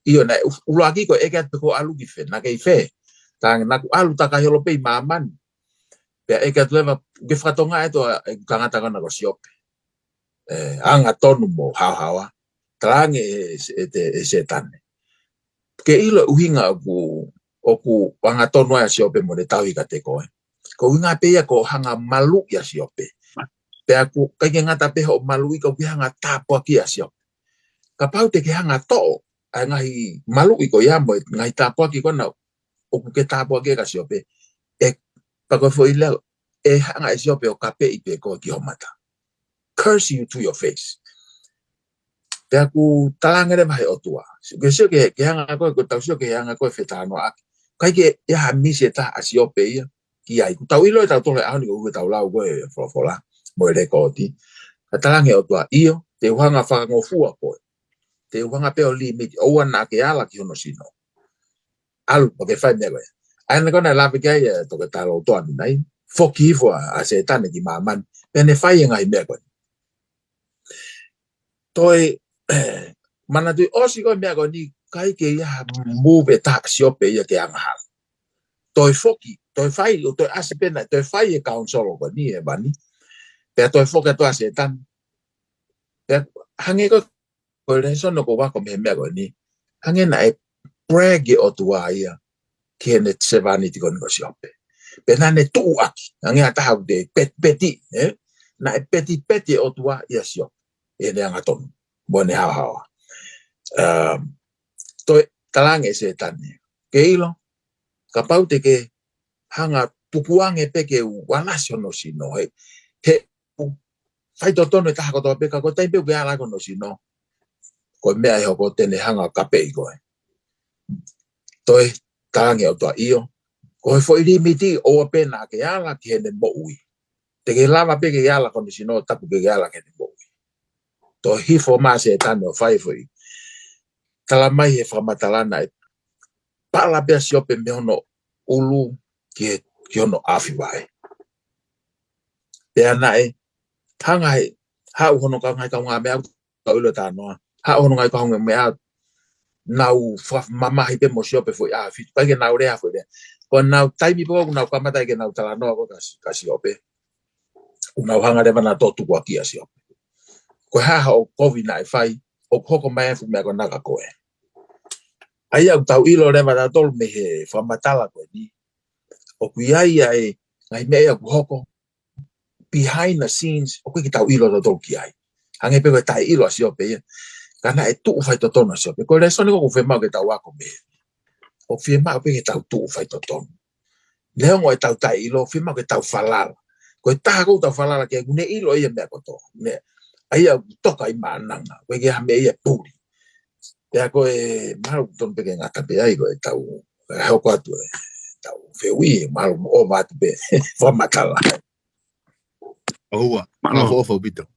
Speaker 2: iyo na ulaki ko eke atu ko alu ki whe, na kei whe. Tang naku alu taka helo pei maman. Pea e ka tueva ke whakatonga e toa e kangata kana ko siope. Anga tonu mo hawa. Talange e setane. Ke ilo uhinga oku anga tonu ya siope mo le tau ka te koe. Ko winga pe ya ko hanga malu ya siope. Pe aku kaya ngata pe ho malu ko ki hanga tapo ki ya siope. Ka pau te ke hanga to ngai malu ko ya mo ngai tapo ki ko na oku ke tapo ki ka siope. E pa ko foi le e hanga e siope o kape i pe ko ki ho mata. Curse you to your face. Pe aku talanga le mai o tua. Ke sio ke hanga ko tau sio ke hanga ko fetano ak. Kai ke ya mi se ta asiope ia ki ai ku tau ilo tau tole au ni ko tau lau ko e fola mo le ko ti. Ka talanga o tua io te hanga fa ngo fua ko. Te hanga pe o limit o wana ke ala ki ono sino. Alu po ke fai nego. Ai na kona la pe ke to ke talo to ani nai. Forgive a se tane ki maman. Pene fai ngai nego. Toi mana tu osi ko mea ko ni kai ke ya move tax siope ya ke anga hal. Toi foki, toi fai o toi asipena, toi fai e council ko ni e bani. Pe toi foki to asetan. Pe hange ko ko le sono ko wa ko mea ko ni. Hange na e brag o tua ia ke ne sevani ti ko ni siope. Pe na ne tu aki, hange ata ha de peti, na e peti o tua ia siope. E ne anga tonu. Bone hawa. Toi talange se tane. Ke ilo, ka pau te ke hanga pupuange pe ke walasio no sino. He fai to tono e taha kotoa pe ka ko tai pe ke ala kono sino. Ko mea e hoko tene hanga kape i koe. Toi talange o toa io. Ko he fo iri miti o a pena ke ala ki hene mo ui. Te ke lava pe ke ala kono sino tapu ke ala ke hene mo ui. Toi hifo maa se tane o fai foi. Tala mai e whamatalana e pala pia siope me hono ulu ki hono awhi wae. Pea na e hanga he hau hono kaungai kaunga mea ka ulo tānoa. Hau hono ngai kaunga mea nau mamahi pe mo siope foi awhi. Paike nau rea foi rea. Ko nau taimi po nau kamata ke nau talanoa ko ka siope. Nau hanga rewa na totu kua kia siope. Ko haha o COVID na e whai o hoko mai fu mea ko naka koe. Ai au tau ilo rewa na tolu me he whamatala koe ni. O kui ai ai ngai mea ku hoko behind the scenes o kui ki tau ilo to tolu ki ai. Hange pe koe tai ilo asio pe ia. Kana e tuu whai to tono asio pe. Koe le soni ko ku whemau ke tau wako me. O whemau pe ke tau tuu whai to tono. Leo ngo e tau tai ilo whemau ke tau whalala. Koe taha kou tau whalala ke kune ilo ia mea koto. Ai au toka i maananga. Koe ke hame ia puri. Pea koe maru ton peke ngata pe ai koe tau hoko atu e tau whiwi maru o matu pe whamatala.
Speaker 3: Ahua,
Speaker 1: Malo.
Speaker 3: ahua bito.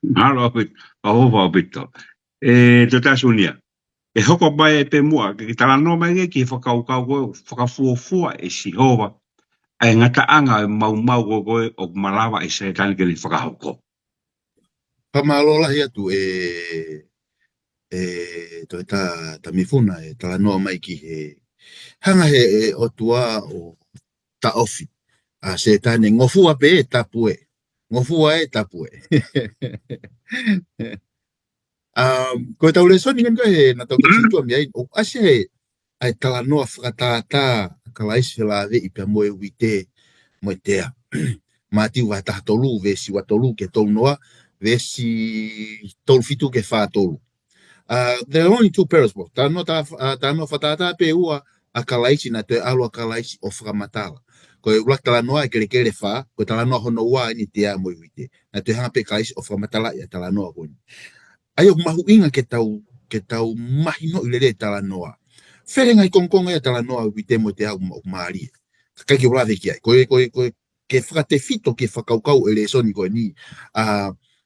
Speaker 1: Malo apit, ahova apito. Te tasunia. E hoko mai e pe mua, ki tala no mai ki whakaukau koe, whakafuafua e si hova. Ai ngata anga e mau koe o malawa e se tani ke li whakahoko.
Speaker 3: Pamalola hi atu toi ta mifuna e tala noa mai ki he hanga he o tua o ta ofi. A se tane ngofua pe e tapu e. Ngofua e tapu e. Koe tau le soni ngan koe he na tau kachitua mi ai o ase he ai tala noa whakatata kalaisi la ve i pe moe wite moe tea. Mati wa taha tolu vesi wa tolu ke tolu noa vesi tolu fitu ke wha tolu. There are only two pairs, bro. Tā no whatata pe ua a kalaisi na te alo a kalaisi o whakamatala. Ko e ulak tala noa e kere wha, ko tala noa hono ua ni te a moe wite. Na te hanga pe kalaisi o whakamatala ia tala noa koni. Ai o mahu inga ke tau mahi no ilere tala noa. Where ngai kongkonga ia tala noa wite mo te au maari. Kai ke ula veki ai. Koe ke whakate fito ke whakaukau ele soni koe ni.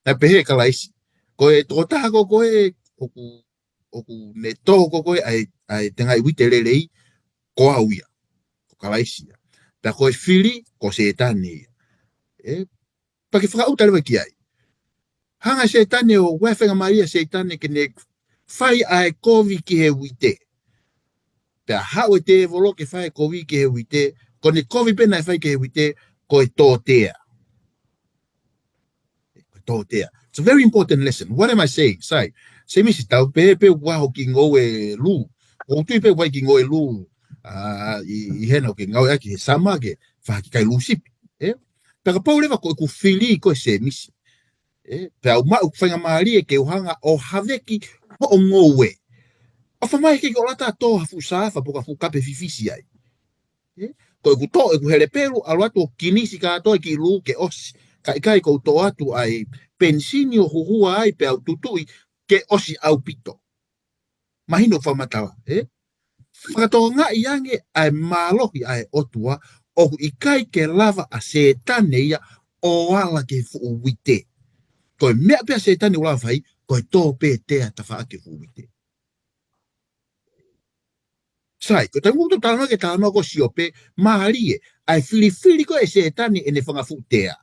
Speaker 3: Na pehe kalaisi. Koe toko taha koe oku ne toko koe ai tenga i wite lelei ko auia. Ko kalaisia. Ta koe fili ko setani. Pa ke whakauta lewa ki ai. Hanga setane o wewhenga maria setane ke ne whai ai kovi ki he wite. Pea hao te volo ke whai kovi ki he wite, ko ne kovi pena e whai ki he wite, koe tōtea. Tōtea. It's a very important lesson. What am I saying? Say misi tau pe waho ki ngoe lu. O tui pe wai ki ngoe lu. I hena ke ngau aki he sama ke whaki kai lu sipi. Peka pau lewa koe ku whili koe se misi. Pea au mau whainga maari e ke uhanga o haveki ho o ngoe. A whamai ke o lata tō hafu sāwha poka fu kape fifisi ai. Koe ku tō e ku hele peru alu atu o kinisi katoa ki lu ke osi. Kai ko tō atu ai pensini o huhua ai pe au tutui ke osi au pito. Mahino whamatawa. Whakatoa ngā iange ai mālohi ai otua o ikai ke lava a setane ia o ala ke fuuwite. Koe mea pia setane ula whai, koe tō pe tea tawha ke fuuwite. Sai, ko tangu to tano ke tano ko siope maharie ai fili ko e setane ene whangafu tea.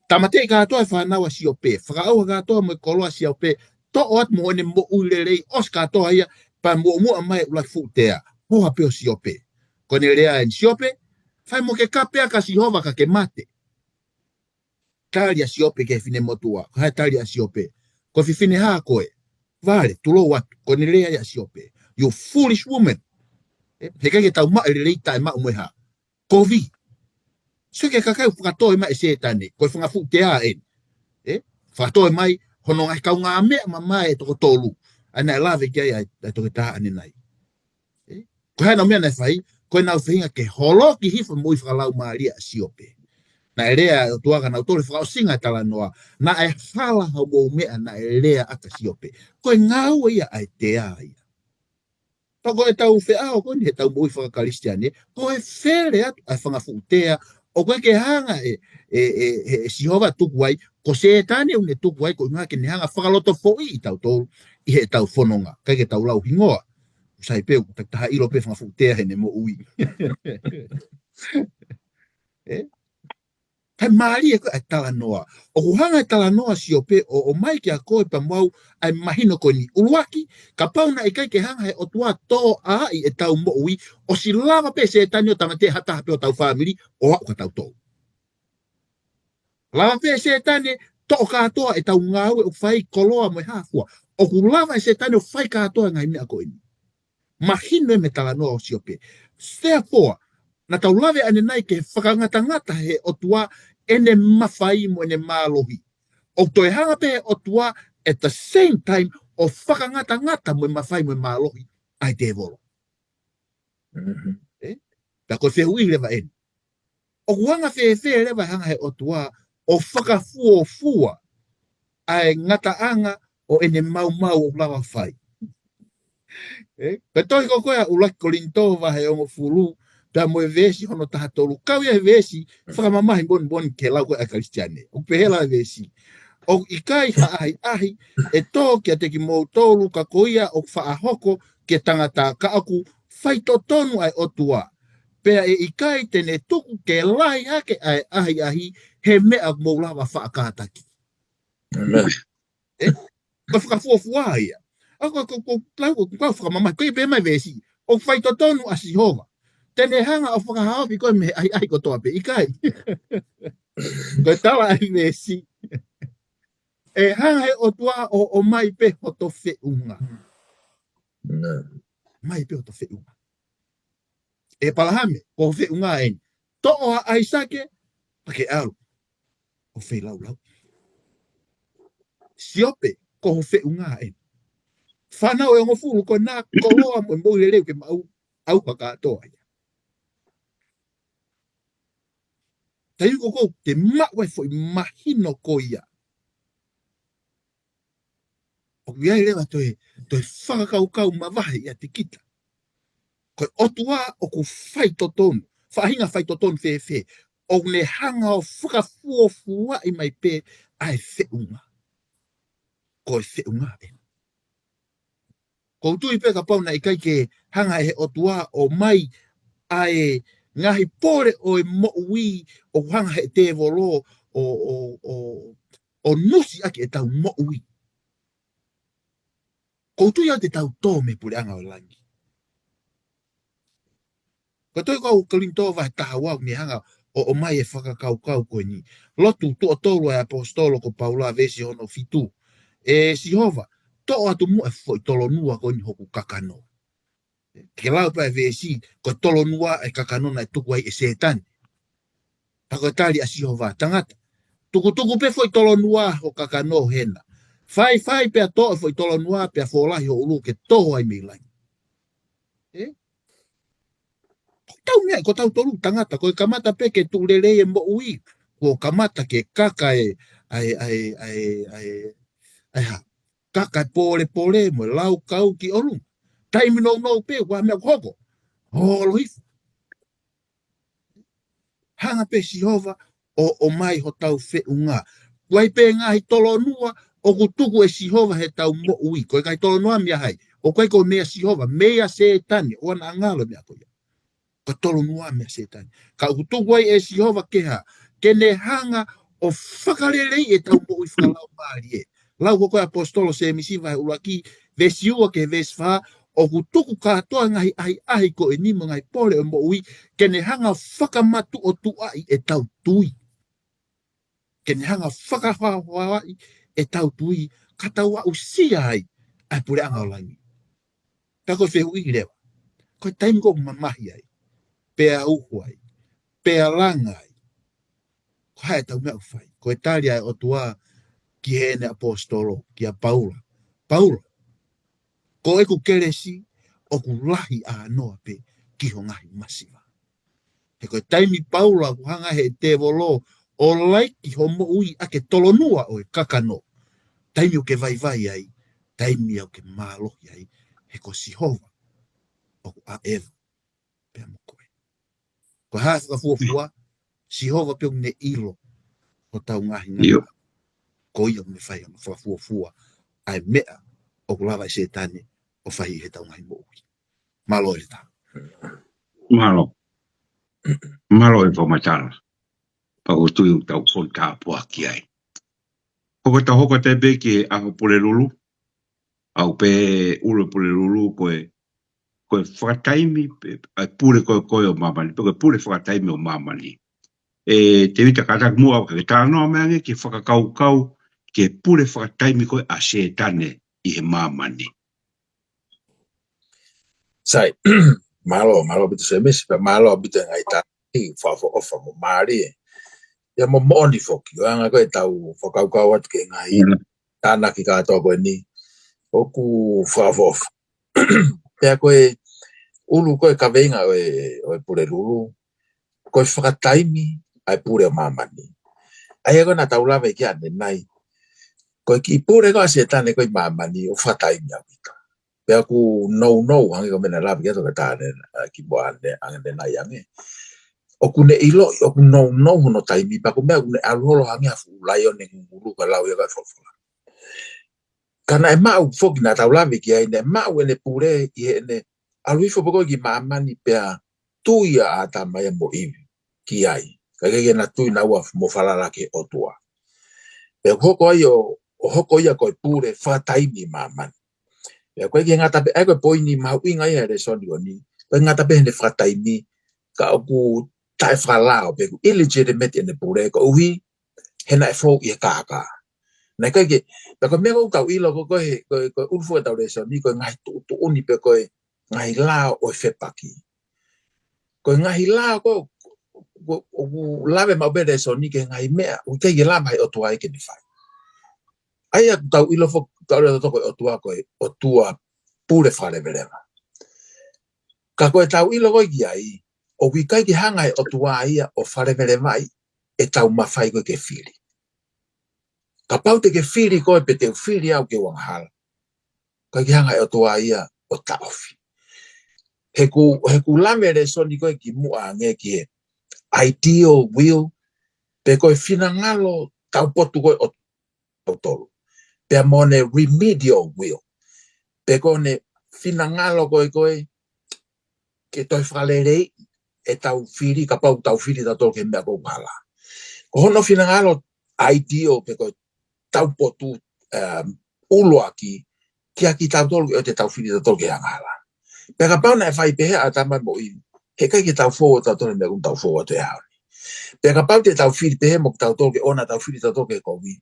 Speaker 3: Tamate katoa e whanawa siope, whakaua katoa mo koloa siope, to oat mo ene mo ulelei os katoa ia, pa mo mai ulaki futea, hoa peo siope. Kone rea en siope, fai mo ke kapea ka sihova ka ke mate. Talia siope ke fine motua, hai talia siope. Ko fine haa koe, vale, tulo watu, kone rea ya siope. You foolish woman. He kai ke tau maa lelei tai maa umweha. Kovi. So ke kakai whakatoe mai se tane, koe whangafu te a en. Whakatoe mai, hono ngai kau ngā mea mamai e toko tolu. Ana e lawe ki ai toke taha ane nai. Koe hana mea nai whai, koe nau whahinga ke holo ki hifa mui whakalau maaria a siope. Na e rea o tuaga nau tole whakao singa tala noa, na e whala hau mou mea na e rea aka siope. Koe ngau ia ai te a ia. Pako e tau wheao koe ni he tau mui whakakaristiane, koe where atu ai whangafu tea, o koe ke hanga sihova tuku ai, ko se tane une tuku ai, ko ngā ke ne hanga whakaloto fōi i tau tōru, i he tau whanonga, kai ke tau lau hingoa. Usai peu, tak taha ilo pe whangafu tea he ne mo ui. Kai maari e koe ai tala noa. O kuhanga e tala noa siope o mai ki a koe pa mau ai mahino koe ni uruaki, ka pauna e kai ke hanga he o tua tō ai e tau mo ui, o si lava pe se tani o tamate hataha pe o tau whamiri, o hau ka tau tō. Lava pe se tani, tō katoa e tau ngau e o whai koloa mo e hafua. O ku lava e se tani o whai katoa ngai mea koe ni. Mahino e me tala noa o siope. Therefore, na tau lave ane nai ke whakangata he o tua ene mawhai mo ene mālohi. O toi hanga pe o tua at the same time o whakangata mo e mawhai mo e mālohi ai te volo. Ta koe whehui lewa ene. O kuhanga whewhe lewa hanga he o tua o whakafua ai ngata anga o ene mau o lawa whai. Ka toi ko koea ulaki ko lintova he ongo fulu, ta mo e vesi hono taha tolu. Kau ia e vesi, whakamamahi bon ke lau koe a Kristiane. O pehela e vesi. O ikai ahi, e tō kia teki mou tolu ka koia o whaahoko ke tangata ka aku whaito tonu ai otua. Pea e ikai tene tuku ke lai hake ai ahi he mea mou lawa whaakataki.
Speaker 2: Amen.
Speaker 3: Ka whakafuafua ia. Ako whakamamahi, koe pe mai vesi. O whaito tonu a Sihova. Tene hanga o whakahaopi koe me ai ko toa pe ikai. Koe tawa ai vesi. E hanga he o tua o mai pe hoto whiunga. Mai pe hoto whiunga. E palahame, ko whiunga eni. To'o a aisake, pake alu. O whilau. Siope, ko whiunga eni. Whanau e ongo fulu ko nā koloa mo mo leleu ke mau au pakatoa ia. Tai ko te mawe foi mahino ko ia. O ia lewa toi whakakau mawahe ia te kita. Koe otua o ku whaitotonu, whahinga whaitotonu whewhe, o ne hanga o whakafuofua i mai pe ai whiunga. Koe whiunga e. Ko tui pe ka pauna i kai ke hanga e otua o mai ai ngahi pore o e mo'ui o hanga he te volo o nusi ake e tau mo'ui. Ko tui au te tau tōme pure anga o langi. Ko tui ko kalinto vai taha wau ni hanga o mai e whakakaukau koe ni. Lotu tu o tolu e apostolo ko Paula vesi hono fitu. E Sihova, to atu mu e foi tolo nua koe ni hoku kakano. Ke lau pa e vesi, ko tolo nua e kakano na e tuku ai e setani. Tako tali a Sihova, tangata. Tuku pe foi tolo nua o kakano hena. Fai pe a to e foi tolo nua pe a folahi o ulu ke toho ai milai. Tau mea, ko tau tolu tangata, ko kamata pe ke tu lele e mo ui. Ko kamata ke kaka ha. Kaka pole mo lau kau ki olu. Taimi no pe wa mea koko. Holo hifu. Hanga pe Sihova o mai ho tau fe unga. Wai pe ngā hi tolo nua o kutuku e Sihova he tau mo ui. Ko kai tolo nua mea hai. O kai ko mea Sihova, mea se tani. O ana angalo mea koia. Ko tolo nua mea se tani. Ka kutuku ai e Sihova keha. Kene hanga o whakarelei e tau mo ui whakalau maari e. Lau ko apostolo se misi vai ulaki vesi ua ke vesi wha o kutuku katoa ahi ko e nimo ngai pole o mo ui kene hanga whakamatu o tuai e tau tui. Kene hanga whakawhawai e tau tui katau au sia ai ai pure anga o langi. Tako whehu i rewa. Ko taimi ko mamahi ai. Pea uhu ai. Pea langa ai. Ko hae tau mea ufai. Ko e tali ai o tua ki hene apostolo, ki a Paula. Paula, ko e ku keresi, o ku lahi a noa pe, ki ho ngahi masiva. He koe taimi Paula, ku hanga he te volo, o laiki ho mo ui ake tolonua o e kakano. Taimi o ke vai ai, taimi o ke mālohi ai, he ko Sihova, o ku a Eva, pe mo koe. Ko hae whakafuafua, Sihova pe ne ilo, o tau ngahi ngahi. Ko ia me whai ama whafuafua ai mea o kulawa i setane o whai he tau ngai mo ui. Malo e ta.
Speaker 1: Malo e whamatara. Pa o tui o tau fo ka pua ki ai. Hoko te be ki aho pule lulu. Au pe ulo pule lulu koe whakataimi ai pule koe o mamani. Koe pule whakataimi o mamani. E te wita katak mua o ke tānoa meange ki whakakau ke pure whakataimi koe a setane i he mamani.
Speaker 2: Sai, malo bitu se mesi, pa malo bitu ngai ta i whafo ofa mo maari e. Ia mo mooni foki, o anga koe tau whakaukau atu ke ngai tāna ki kātoa koe ni. Oku whafo ofa. Pea koe ulu koe kaweinga o pure lulu. Koe whakataimi ai pure mamani. Ai koe na tau lawe ki ane nai. Koe ki pure koe setane koe mamani o whakataimi au ito. Pea ku no, hangi ko mena lawe ki ato ka tāne ki mo ane nai ange. Oku ne ilo, oku no hono taimi, pa ku mea ku ne aluholo hangi hafu ulaio ne ngulu ka lau ia kai whawhala. Kana e mau foki na tau lawe ki ai ne mau ene pure i he ne aluifo poko ki mamani pea tuia a tamaya mo iwi ki ai. Kage na tui na ua mo whalala ke o tua. Pea hoko ai o hoko ia koe pure whataimi mamani. Pea koe ki ngata pe ai koe poini mau inga ia re soni o ni. Koe ngata pe hene whataimi ka oku tae whalao pe ku illegitimate ene pure ko uhi hena e fōu i e kāka. Nai koe ke, pe koe mea kou tau ilo koe ulfu e tau re soni koe ngai tu uni pe koe ngai lao o e whepaki. Koe ngai lao koe o lawe mau bere soni ke ngai mea u kei ke lama hai o tua eke ni whai. Ai aku tau ilo fo tau reo toko o tua pure whare verema. Ka koe tau ilo koe ki ai o wikai ki hanga o tua ia o whare verema e tau mawhai koe ke whiri. Ka paute ke whiri koe pe te whiri au ke wanghala. Kai ki hanga o tua ia o taofi. He ku lame re soni koe ki mua nge ki he ideal will pe koe finangalo tau potu koe o tolu. Pe mone remedial will. Pe koe ne finangalo koe ke toi whalerei e tau whiri, ka pau tau whiri da tolu ke mea kou hala. Ko hono finangalo ideal pe koe tau potu uloa ki aki tau tolu ke o te tau whiri da tolu ke hangala. Pe ka pau na e whai pehe a tamai mo i he kai ke tau fōa tau tolu mea kum tau fōa te haoni. Pe ka pau te tau whiri pe he mo tau toke ona tau whiri tau toke kovi.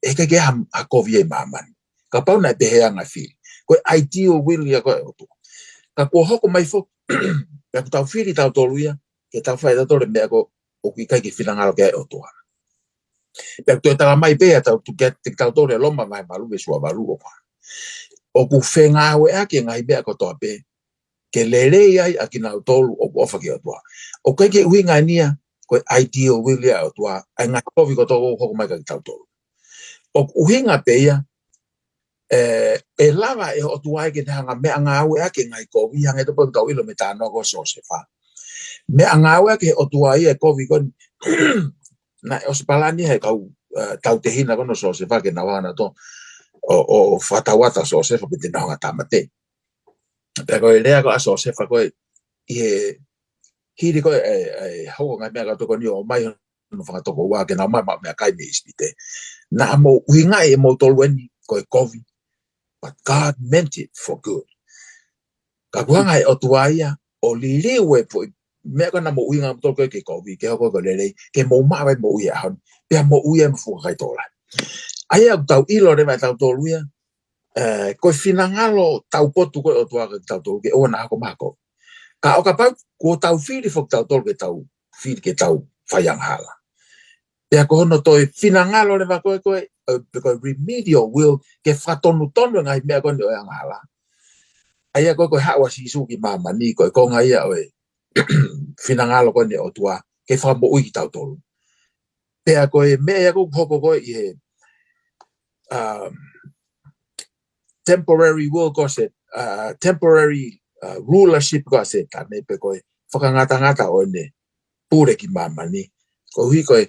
Speaker 2: E ke ha kovi e mamani. Ka pau na pe he anga whiri. Koe ideal will ia koe otu. Ka kua hoko mai fo. Pe ku tau whiri tau tolu ia. Ke tau whai tau tole mea ko o ki kai ki whilangalo ke otu. Pe ku tau mai pe tau tu ke tau tole loma mai malu be sua malu o pa. O ku whenga we ake ngai mea ko toa pe. Ke lere ai a ki nau tolu o ofa ki otua. O kai ke ui ngai nia, koe ideal will ia otua, ai ngai kovi ko toko hoko mai ka ki tau tolu. O uhinga pe ia, e lava e otua ke te hanga mea ngā ue ake ngai kovi, hanga e topo tau ilo me tāno ko so se wha. Mea ngā ue ake otua ia e kovi koni, na o se palani he kau tau te hina kono so se wha ke na wana to, o whatawata so se wha pe te naonga tamate. Pea koe rea ko aso se wha koe i he hiri koe hoko ngai mea kato koni o mai no whakatoko wā ke na mai mea kai me ispite. Na mo uhinga e mo tolu eni koe kovi. But God meant it for good. Ka kuhanga e otua ia o liliwe po mea koe na mo uhinga mo tolu koe ke kovi ke hoko koe lelei ke mo mawe mo uia hon. Pea mo uia mo fuka kai tola. Aia tau ilo re mai tau tolu ia koe finangalo tau potu koe o tua tau tolu ke o na hako mako. Ka o ka pau ko tau whiri fok tau tolu ke tau whiri ke tau whaiang hala. Pea ko hono toi finangalo le koe koe remedial will ke whatonu tonu ngai mea koe ni o yang hala. Aia koe koe hawa sisu ki mama ni koe ko ngai ia oe finangalo koe ni o tua ke whambo ui ki tau tolu. Pea koe mea koe hoko koe i he temporary will ko se temporary rulership ko se tane pe koe whakangata o ne pure ki mama ni ko hui koe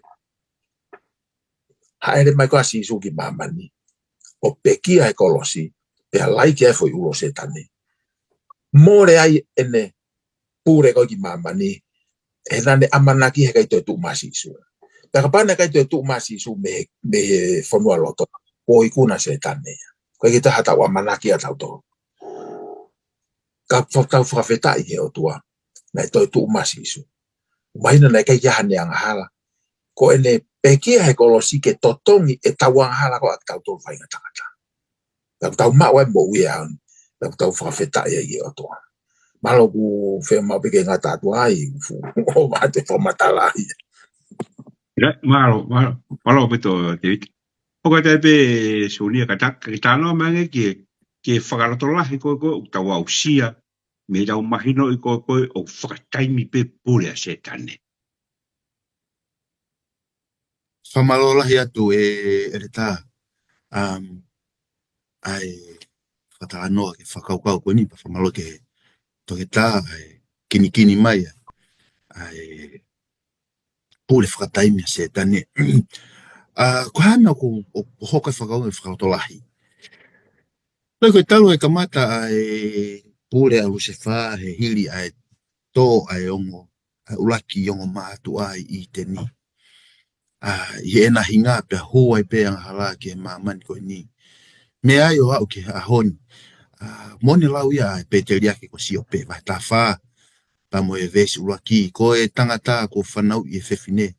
Speaker 2: haere mai ko asisu ki mama ni o pekia e kolosi pe lai ke foi ulo se tane more ai ene pure ko ki mama ni e nane amanaki he kai tu masisu pe ka pana kai tu masisu me fonua loto ko ikuna se tane ko kita hata wa manaki atau to ka tau whakawheta i he o tua nei toi tu masisu maina nei kai yahan yang hala ko ene pekia he kolosi ke totongi e tawang hala ko tau to whainga tangata tau mawa mo uian tau whakawheta i he o tua malo ku whema peke ngata tua ai o mate whamatala i
Speaker 1: malo beto David. O ka te pe sunia ka tak ki tano mange ke whakarato lahi koe tau au sia me tau mahino i koe o whakataimi pe pure a se tane.
Speaker 3: Whamalolahi atu e re tā. Ai whakatanoa ke whakaukau koe ni pa whamalo ke toke tā kini mai ai pure whakataimi a se tane. Ko hana ko hoka whakau e whakatolahi. Lai koe talo e kamata ai pure a lusefa he hili ai tō ai ongo ai ulaki ongo maatu ai i te ni. I ena hinga pe ho ai pe ang hala ke mamani koe ni. Me ai o au ke ahoni. Moni lau ia pe te riake ko si ope vai ta wha pa mo e vesi ulaki ko e tangata ko whanau i e whewhine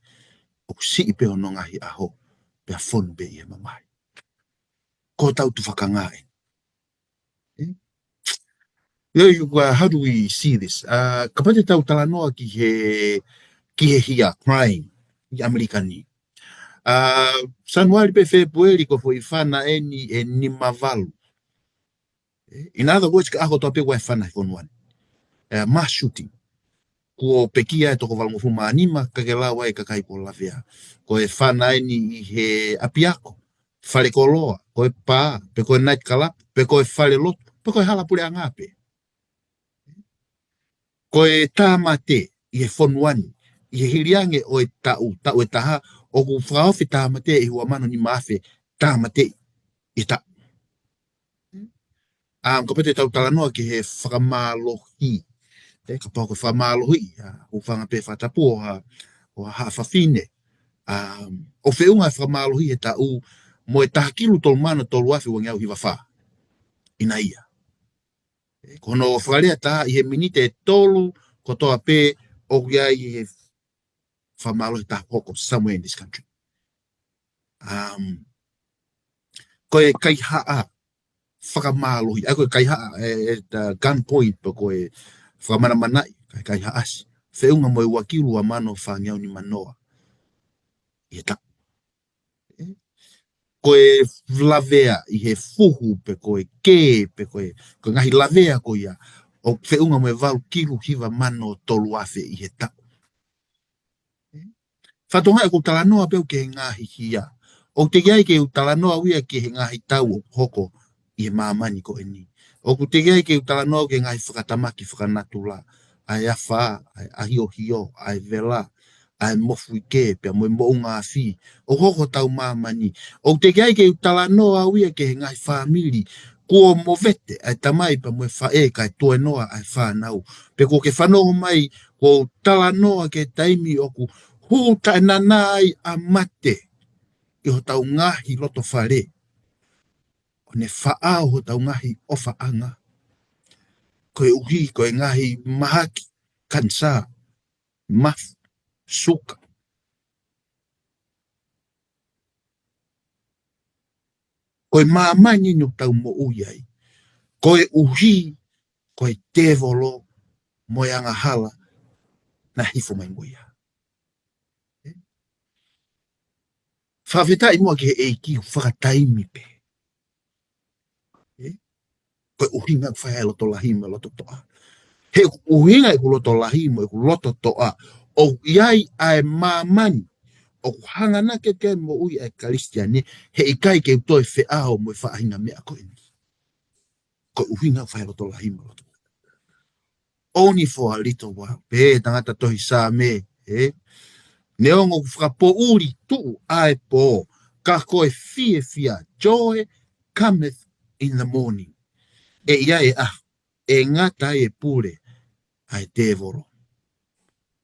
Speaker 3: o si i pe hono ngahi aho pe a whonu be i e mamai. Ko tau tu whakangai. How do we see this? Kapate tau talanoa ki he hia, crying, i Amerikani. Sanuari pe Februari ko foi whana e ni mavalu. In other words, ka aho tope wai whana i whonuani. Mass shooting. Ko pekia e toko walmo fuma anima, ka ke lawa e kakai po lawea. Ko e whana e ni i he apiako. Whale ko loa, ko e pā, pe ko e night club, pe ko e whale loto, pe ko e halapure angape. Ko e tāmate i he whonuani, i he hiriange o e tau e taha, o ku whaofi tāmate i hua mano ni maafe tāmate i ta. Ko pete tau talanoa ki he whakamalohi. Ka pao ko whamalohi, o whanga pe whatapu o hawhawhine. O whiunga whamalohi he tau, mo e tahakilu tolu mana tolu afi wangi au hiwa wha. Ina ia. Kono whakarea taha i he minite tolu, ko toa pe o kia i he whamalo ta hoko somewhere in this country. Koe kai haa whakamalohi, koe kai haa gun point pa koe whakamana manai, kai haa asi. Whiunga moe wakiru a mano whangiau ni manoa. I he tapu. Koe lavea i he fuhu pe koe ke pe koe ngahi lavea koe ia. O whiunga moe vau kiru hiva mano tolu afe i he tapu. Whatonga e ko talanoa peo ke ngahi hia. O te gai ke talanoa uia ke he ngahi tau hoko i he mamani ko eni. O ku te gai ke talanoa ke ngahi whakatamaki whakanatula. Ai awha, ai ahio hio, ai vela, ai mofu i ke, pia moe mo ngā whi. O hoko tau mamani. O te gai ke talanoa uia ke he ngahi whamiri. Kua mo vete, ai tamai pa moe whae kai toe noa ai whanau. Pe ko ke whanau mai, ko talanoa ke taimi o ku huta nanai a mate. I ho tau ngahi loto whare. O ne whaao ho tau ngahi o whaanga. Koe uhi, koe ngahi mahaki, kansa, mafu, suka. Koe mamani no tau mo uyai. Koe uhi, koe tevolo, moyanga hala, na hifo mai moia. Whawheta i mua ke eiki whakataimi pe. Koe uhinga whae loto lahima loto toa. He uhinga i loto lahima i loto toa. O iai ai mamani. O hangana ke mo ui ai Kristiani. He ikai ke utoi wheao mo i whaahinga mea koe ni. Koe uhinga whae loto lahima loto. Only for a little while. Pe tangata tohi sā me. Neongo whakapo uri tu ai po. Ka koe fia. Joy cometh in the morning. E ia e ngata e pure ai te voro.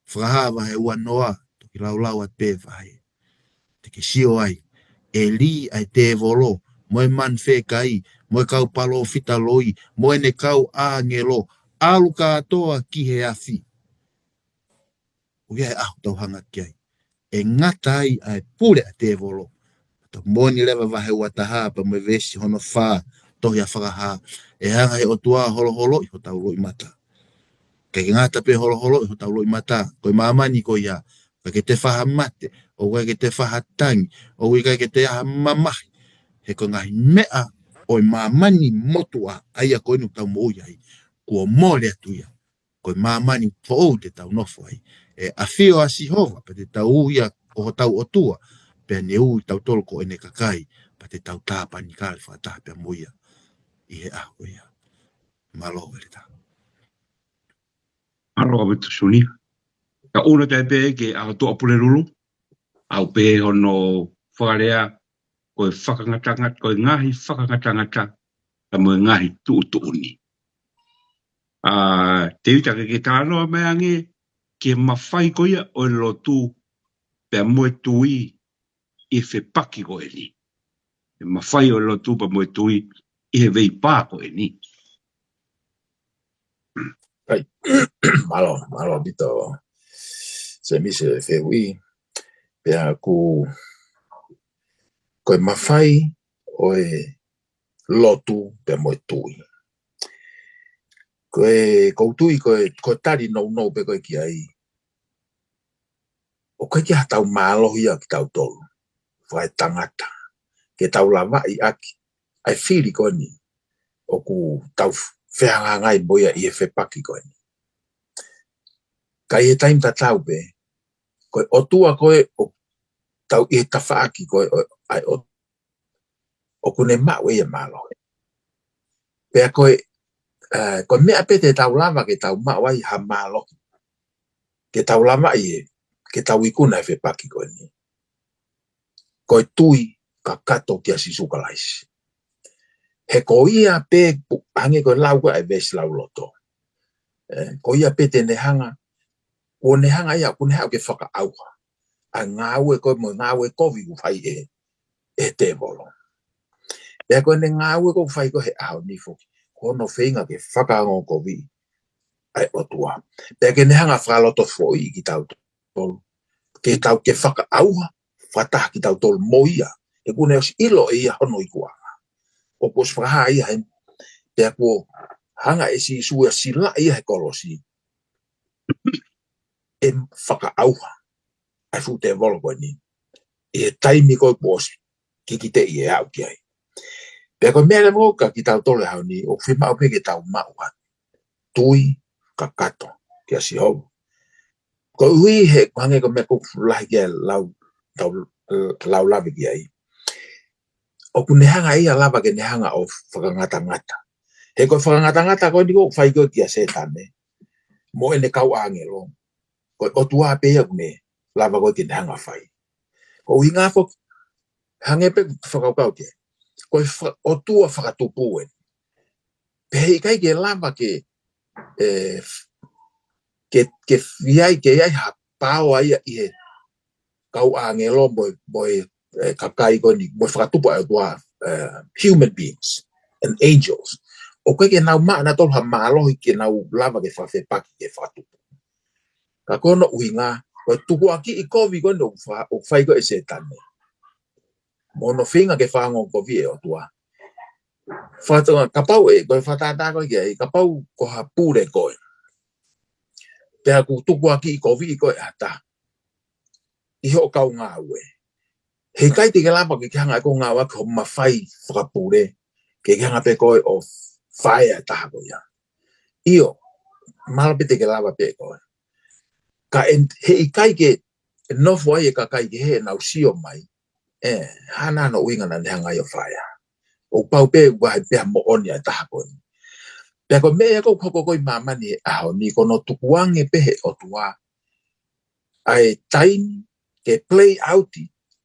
Speaker 3: Whakahawa he ua noa, toki laulau at pewhai. Te ke sio ai, e li ai te voro, moe man whe kai, moe kau palo fita loi, moe ne kau ngelo, alu katoa ki he afi. Uia e tau hanga ki ai. E ngata ai pure ai te voro. Ta moni lewa vahe ua taha, pa moe vesi hono wha, tohi a whakaha, e hanga he o tua holo i ho tau loi mata. Kei ngata pe holo i ho tau loi mata. Koe mamani ko ia. Koe ke te whaha mate. O koe ke te whaha tangi. O koe ke te aha mamahi. He koe ngahi mea o mamani motua. Aia koe nu tau mo iai. Kua mole atu ia. Koe mamani fōu te tau nofo ai. E a whio a Sihova. Pa te tau ia o ho tau o tua. Pe ne ui tau tolo ko ene kakai. Pa te tau tāpani kāre whataha pe mo ia. I he aho ia. Malo vere tā.
Speaker 1: Aro awe tusuni. Ka una tai pe ke a toa pule lulu. Au pe hono whakarea koe whakangatangat, koe ngahi whakangatangata. Ta moe ngahi tuutuni. Te utaka ke tānoa mai ange ke mawhai koia o lotu pe moe tui i whe paki koe ni. Ke mawhai o lotu pe moe tui i he vei pā koe ni.
Speaker 2: Right. malo bito. Se mi se fewi. Pea ku koe mawhai o e lotu pe moe tui. Koe koutui koe tari no pe koe ki ai. O koe ki hatau mālohi a ki tau tolu. Whae tangata. Ke tau lava i aki. Ai whiri koe ni. O ku tau wheanga ngai boia i e whepaki koe ni. Kai e taim ta tau pe. Koe o tua koe o tau i e tawhaaki koe ai o. O kune mau e mālohi. Pea koe koe mea pe te tau lava ke tau mau ai ha mālohi. Ke tau lava i e. Ke tau ikuna e whepaki koe ni. Koe tui ka kato kia sisuka laisi. He ko ia pe hange koe lau koe ai vesi lau loto. Ko ia pe te nehanga. O nehanga ia kune hau ke whaka auha. A ngāue koe mo ngāue kovi uwhai e te volo. Ea koe ne ngāue koe uwhai koe he aho nifo. Kono whenga ke whakaango kovi. Ai o tua. Pea ke nehanga whaloto fwoi ki tau tolu. ke tau ke whakaaua, whataha ki tau tolu moia, e kune os ilo e ia hono i kua. O kos whaha ia he, pia kua hanga e si sua sila ia he kolosi, e whakaaua, ai fu te volo koe ni, e taimi koe pos, ki te i e au ki ai. Pia koe mea le moka ki tau tole hau ni, o whima au peke tau maua, tui, ka kato, ki a si hou. Ko hui he kwange ko me ko lahi kia lau lawe ki ai. O ku nehanga ia lava ke nehanga o whakangata-ngata. He ko whakangata-ngata ko ni ko whai ko kia setane. Mo ene kau angelo. Ko o tua pea kune lava ko ke nehanga whai. Ko hui ngā ko hange pe whakau ke. Ko o tua whakatupuen. Pehe ikai ke lava ke viai ke ai ha pao ai i he kau angelo boi kakai ko ni boi whakatupu ai tua human beings and angels. O koe ke nau maa na tolu ha maalohi ke nau lava ke whawhepaki ke whakatupu. Ka kono uhinga, koe tuku aki i kovi koe no o whai ko e setane. Mono whinga ke whango kovi e o tua. Whatonga kapau e koe whatata koe ke kapau ko ha pure koe. Pea ku tuku aki i kovi i koe ata. I ho kau ngā ue. He kai te ke lapa ke hanga ko ngā wak ho mawhai whakapure. Ke hanga pe koe o whai a taha koe ia. Io, malape te ke lapa pe koe. Ka he i kai ke nofo ai e ka kai ke he nau sio mai. Hana no uinga na hanga i o whai a. O pau pe wahai pea mo oni a taha koe. Pea koe mea ko koko koe mamani e aho ni kono tukuange pehe o tua. Ai time ke play out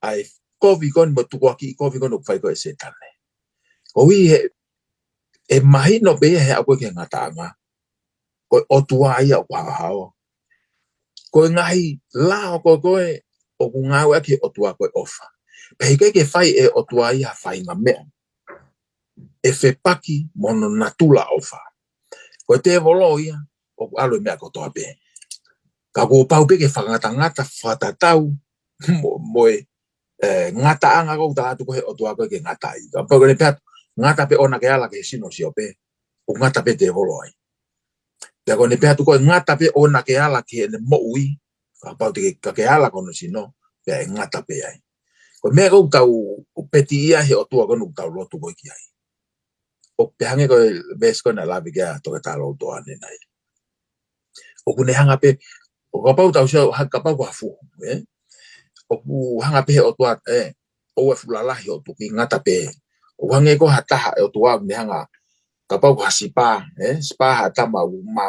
Speaker 2: ai kovi kon mo tukuaki kovi kon whai ko e setane. O wi e mahi no be he ako ke ngatanga. Ko o tua ia o hao. Ko ngai la ko koe o ngau aki o tua ko ofa. Pe ke whai e o tua ia whai nga mea. E whepaki mono natula ofa. Ko te volo ia o alo mea ko toa pe. Ka ko pau pe ke whangatangata whatatau moe ngata anga ko tātu ko he o tua ko ke ngata i. Ka pau ke pea ngata pe ona ke ala ke sino si o pe. O ngata pe te volo ai. Pea ko ne pea tu ko ngata pe ona ke ala ke ne mo ui. Ka pau te ke ala kono sino. Pea ngata pe ai. Ko mea ko tau peti ia he o tua ko nuk tau lotu ko ki ai. O pe hange ko ves ko na labi kia toke talo toa ne nai. O kune hanga pe, o kapau tau siya, kapau ko hafu. O ku hanga pe o tua, o e fulalahi o tuki ngata pe. O hange ko hataha o tua ne hanga, kapau ko hasipa, sipa hatama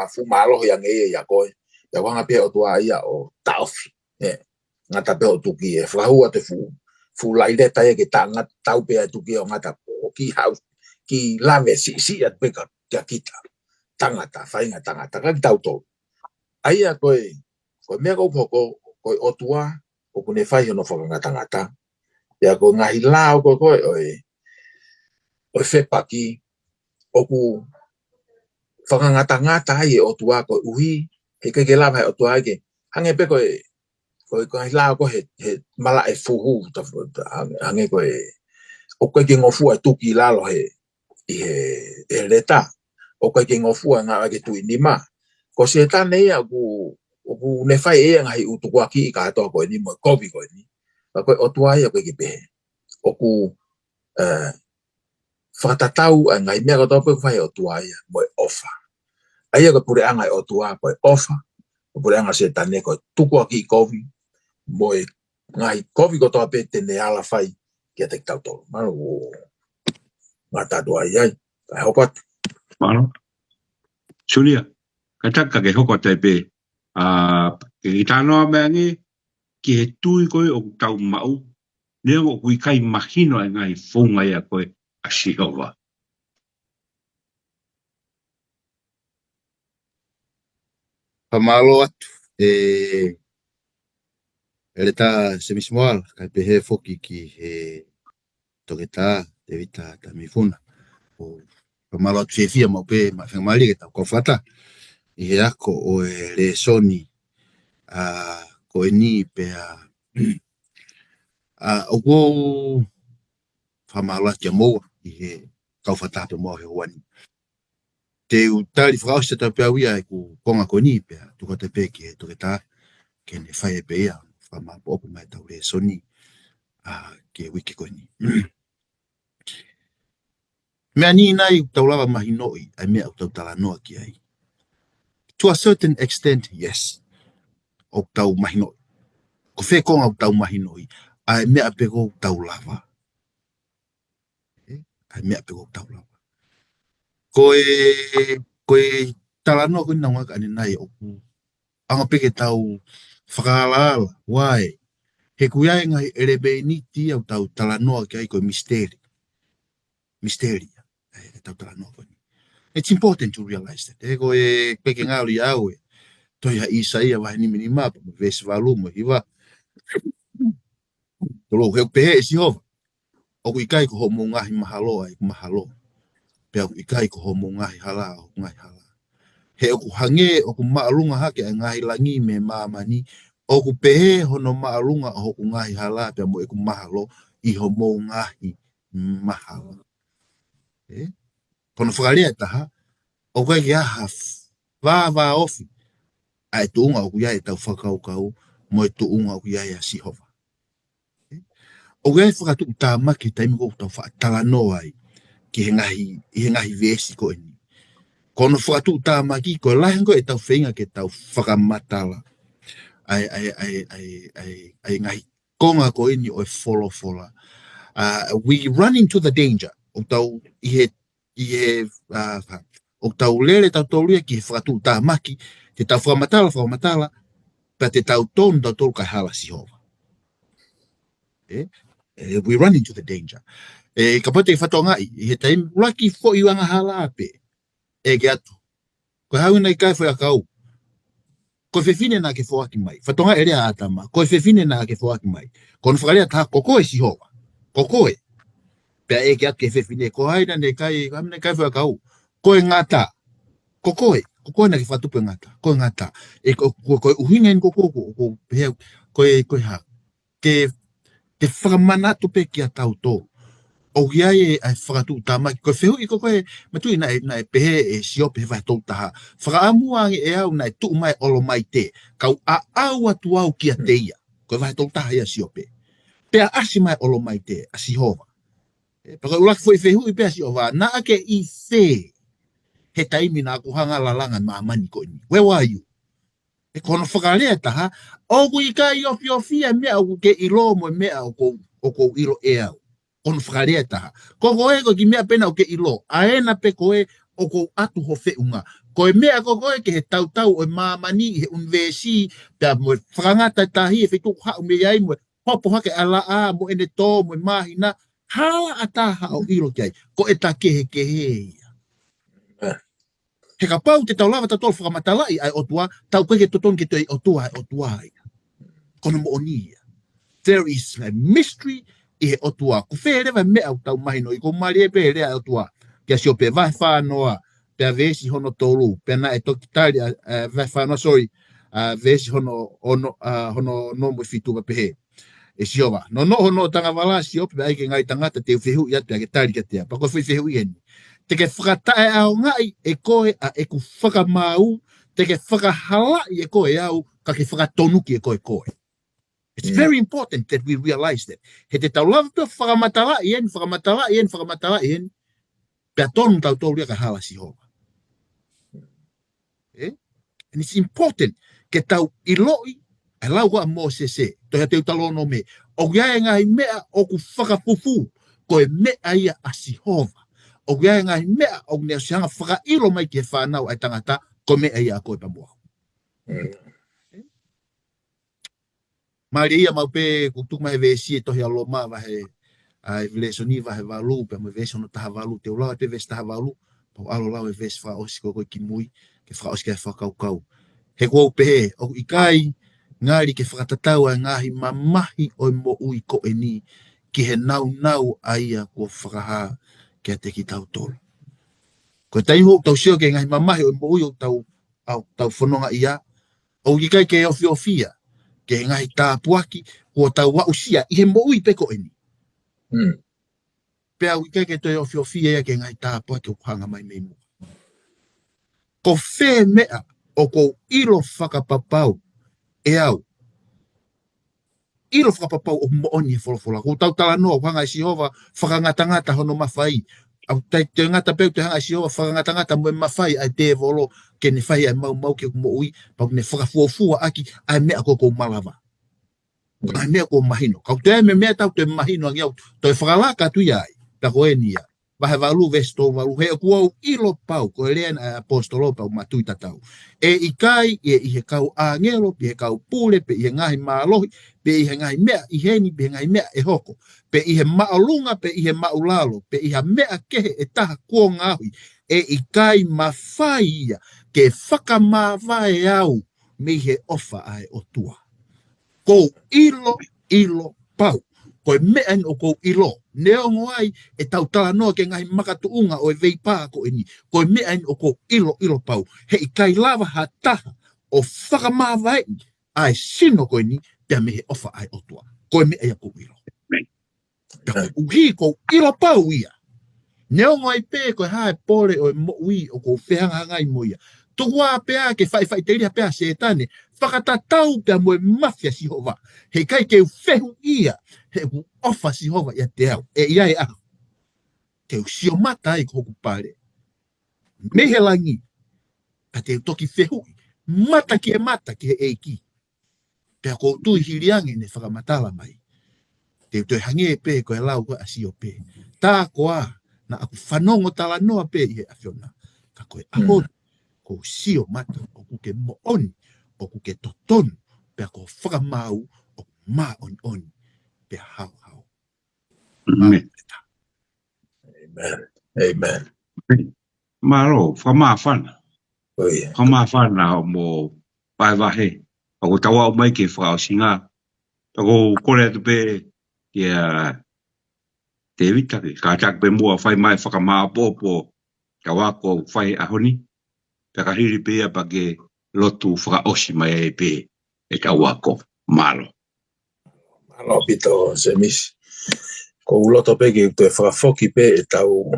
Speaker 2: fu malo yang ya koe. Ya hanga pe o tua ia o taufi. Ngata pe o tuki flahu ate fu laile tae ke ta ngat tau pe tuki o ngata o ki house. Ki lave si at peka kia kita tangata whainga tangata ka tau tō aia koe mea kau poko koe o tua o kune whai hono whakanga tangata ia koe ngahi lao koe oi whepaki o ku whakanga tangata ai o tua koe uhi he ke lava o tua ke hange pe koe ngahi lao koe he mala e fuhu hange koe o koe ke ngofu ai tuki lalo he i he reta o kai ke ngofua nga ke tui nima ko se ta nei aku ne fai e nga hi utu kwa ki ka to ko ni mo kovi ko ni ko o tua ia ko ke pe o ku fatatau nga i me ko to pe fai o tua ia mo ofa ai ko pure anga o tua ko ofa pure anga se ta ne ko tu kwa ki kovi mo nga i kovi ko to pe te ne ala fai ke te tau to malo mata doa ai ai hopat
Speaker 1: Malo. Sulia. Kataka ke hoko te pe. Ke tano mengi ki he tui koe o tau mau. Nea o kui kai mahino e ngai whonga ia koe a Shihova.
Speaker 3: Pamalo atu. Ele ta semismoal. Kai pe he foki ki he toketa te vita ta mifuna. Pamalo atu se fia mau pe mawhengamali ke tau kofata. I he ako o le soni ko e ni pe o ko whamala kia moa I he kauwhatape moa he hoani. Te utari whakaosi te pia wia e ku konga ko ni pe tuka te peki he tuke tā ke ne whai e pe ia whamapo opu mai tau re soni ke wiki ko ni. Mea ni nai tau lava mahi noi ai mea tau tala noa ki ai. To a certain extent, yes. O tau mahi noi. Ko whe konga o tau mahi noi ai mea peko tau lava. Ai mea peko tau lava. Koe tala noa koe naunga ka ane nai oku. Anga peke tau whakaalaala. Wai. He kuiai ngai erebe ni ti au tau tala noa ki ai koe misteri. Misteri. Tau tala noa koe. It's important to realize that. Koe peke ngauli au e. Toi ha Isaia wahi ni minimapa. Vesi valumo. Hiwa. Tolo heu pehe e si hova. Oku ikai ko ho mo ngahi mahaloa. Iku mahaloa. Pea oku ikai ko ho mo ngahi hala. Oku ngahi hala. He oku hange, oku maalunga hake a ngahi langi me maamani. Oku pehe hono maalunga o oku ngahi hala. Pea mo iku mahalo. Iho mo ngahi mahalo. Kono whakalea taha. Oku eki aha. Vā ofi. Ai tuunga oku iai tau whakaukau. Mo e tuunga oku iai a sihova. Oku iai whakatuku tā maki taimi kou tau whaatala noa ai. Ki he ngahi vesi ko eni. Kono whakatuku tā maki ko lahengo e tau whenga ke tau whakamatala. Ai ngahi konga ko eni o e wholofola. We run into the danger. O tau o tau lele tau tōruia ki he whakatuku tā maki. Te tau whakamatala. Pa te tau tonu tau tōru kai hala sihova. We run into the danger. Ka pote i whatongai, he taimi raki fo I wanga hala ape. Ke atu. Ko hau nei kai whai akau. Ko whewhine nā ke whoaki mai. Whatongai ere a atama. Ko whewhine nā ke whoaki mai. Kono whakarea taha kokoe sihova. Kokoe. Pea ke atu ke whewhine. Ko haina nei kai whai akau. Koe ngata. Kokoe. Kokoe na ke whatupe ngata. Koe ngata. Koe uhinga in koko. Koe ha. Te whakamana tupe ki a tau tō. O iai ai whakatu tamaki. Koe whehu I koe matui na e pehe e siope he vai tau taha. Whakaamuangi e au na e tuu mai olo mai te. Kau a au atu au ki a teia. Koe vai tau taha ia siope. Pea asi mai olo mai te a sihova. Paka ulaki foi whehu I pea sihova. Na ake I se. He taimi na kuhanga lalanga maamani ko ni. Where were you? E kono whakalea taha. Oku I kai ofia mea oku ke ilo mo mea oku ilo e au. Kono whakalea taha. Koko e ko ki mea pena o ke ilo. Aena pe koe oku atu ho whiunga. Koe mea koko e ke he tau o maamani he unvesi. Pea mo whakangata tahi e whetu hau me iai mo. Hopo hake ala a mo ene tō mo mahina. Hala ataha o ilo kiai. Ko e ta kehe. He ka pau te tau lava tatol whakamatalai ai otua, tau koe ke toton ke te otua ai. Kono mo onia. There is a mystery I he otua. Ko wherewa mea au tau mahino, I ko mari e pe rea otua. Kia sio pe vai whanoa, pea vesi hono tolu, pea na e toki tari, vai whanoa, sorry, vesi hono nomo whituwa pehe. E siova. No hono tanga wala sio, pea aike ngai tangata te whehu I atu, ke tari ka tea. Pako whehu I eni. Te ke whakatae au ngai e koe a e ku whakamau, te ke whakahala I e koe au, ka ke whakatonuki e koe. It's very important that we realize that. He te tau lava pia whakamatala ien, pia tonu tau tō ria ka hala sihova. And it's important ke tau iloi, e lau wa mo se, tohia teu talono me, o giai ngai mea o ku whakapufu, koe mea ia a sihova. O kia ngai mea o nea sianga whakailo mai ki he whanau ai tangata ko mea ia a koe pamoa. Maari ia mau pe kutuk mai vesi e tohi aloma vahe ai vilesoni vahe valu pe mo vesi ono taha valu te ulawa pe vesi taha valu pau alo lau e vesi wha osi koko ki mui ke wha osi kia whakaukau. He kua upehe o ikai ngari ke whakatatau ai ngahi mamahi o mo ui ko e ni ki he nau aia kua whakaha kia te ki tau tolu. Ko tai ho tau sio ke ngai mamahi o mo ui o tau whanonga ia. O ki kai ke ofia. ke ngai tāpuaki, ko tau wa usia, i he moui peko eni. Pea wike ke toi ofi ea ke ngai tāpuaki o kuhanga mai mei mua. Ko whē mea o ko ilo whakapapau e au. Ilo whakapapau o mooni e wholofola. Ko tau tala noa, kuhanga i Sihova, whakangatangata hono mawhai. Au te ngata peu te hanga i Sihova, whakangatangata moe mawhai ai te volo ke ne whai ai mau ke moui, pau ne whakafuafua aki ai mea ko malava. Ai mea ko mahino. Kau te mea tau te mahino angi au, toi whakalaka tu iai, ta koe ni ia. Vahe walu vesto walu he kuau ilo pau ko lean apostolo pau matui tatau e ikai e he kau angelo pe kau pule pe i ngai malohi pe i ngai mea i heni pe ngai mea e hoko pe i he maulunga pe i he maulalo pe i ha mea kehe e taha ko ngahi e ikai mawhaia ke whakamawai au me he ofa ai o tua ko ilo pau ko mea o ko ilo neongo ai e tau tala noa ke ngai makatuunga o e veipa ko eni ko mea o ko ilo pau he kai lava ha taha o whakamawai ai sino ko eni pia me he ofa ai o tua ko mea ko ilo uhi ko ilo pau ia neongo ai pe ko hae pole o e moui o ko whehanga ngai moia Tukua pea ke whai te iria pea setane, whakatatau pea moe mafia Sihova. He kai ke whehu ia, he ku ofa Sihova ia te au. E ia e au. Te usio mata ai koku pare. Mehe langi, ka te toki whehu. Mata ki he eiki. Pea ko tui hiriangi ne whakamatala mai. Te toi hange e pe ko e lau koe asio pe. Tā koa, na aku whanongo tala noa pe i he awhiona. Ka koe ahon. Ko sio mata o kuke mooni o kuke totonu pe ko whakamau o on pe hau.
Speaker 1: Amen.
Speaker 2: Amen.
Speaker 1: Maro, whamawhana.
Speaker 2: Oi.
Speaker 1: Whamawhana mo paiwahe. Ako tawa o mai ke whakao singa. Tako kore atu pe kia te vitake. Ka tak pe mua whai mai whakamaa popo. Tawa ko whai ahoni. Peka hiri pea pa ke lotu whakaosi mai e pe e tawa ko malo.
Speaker 2: Malo pito semis. Ko uloto pe ke te whakafoki pe e tau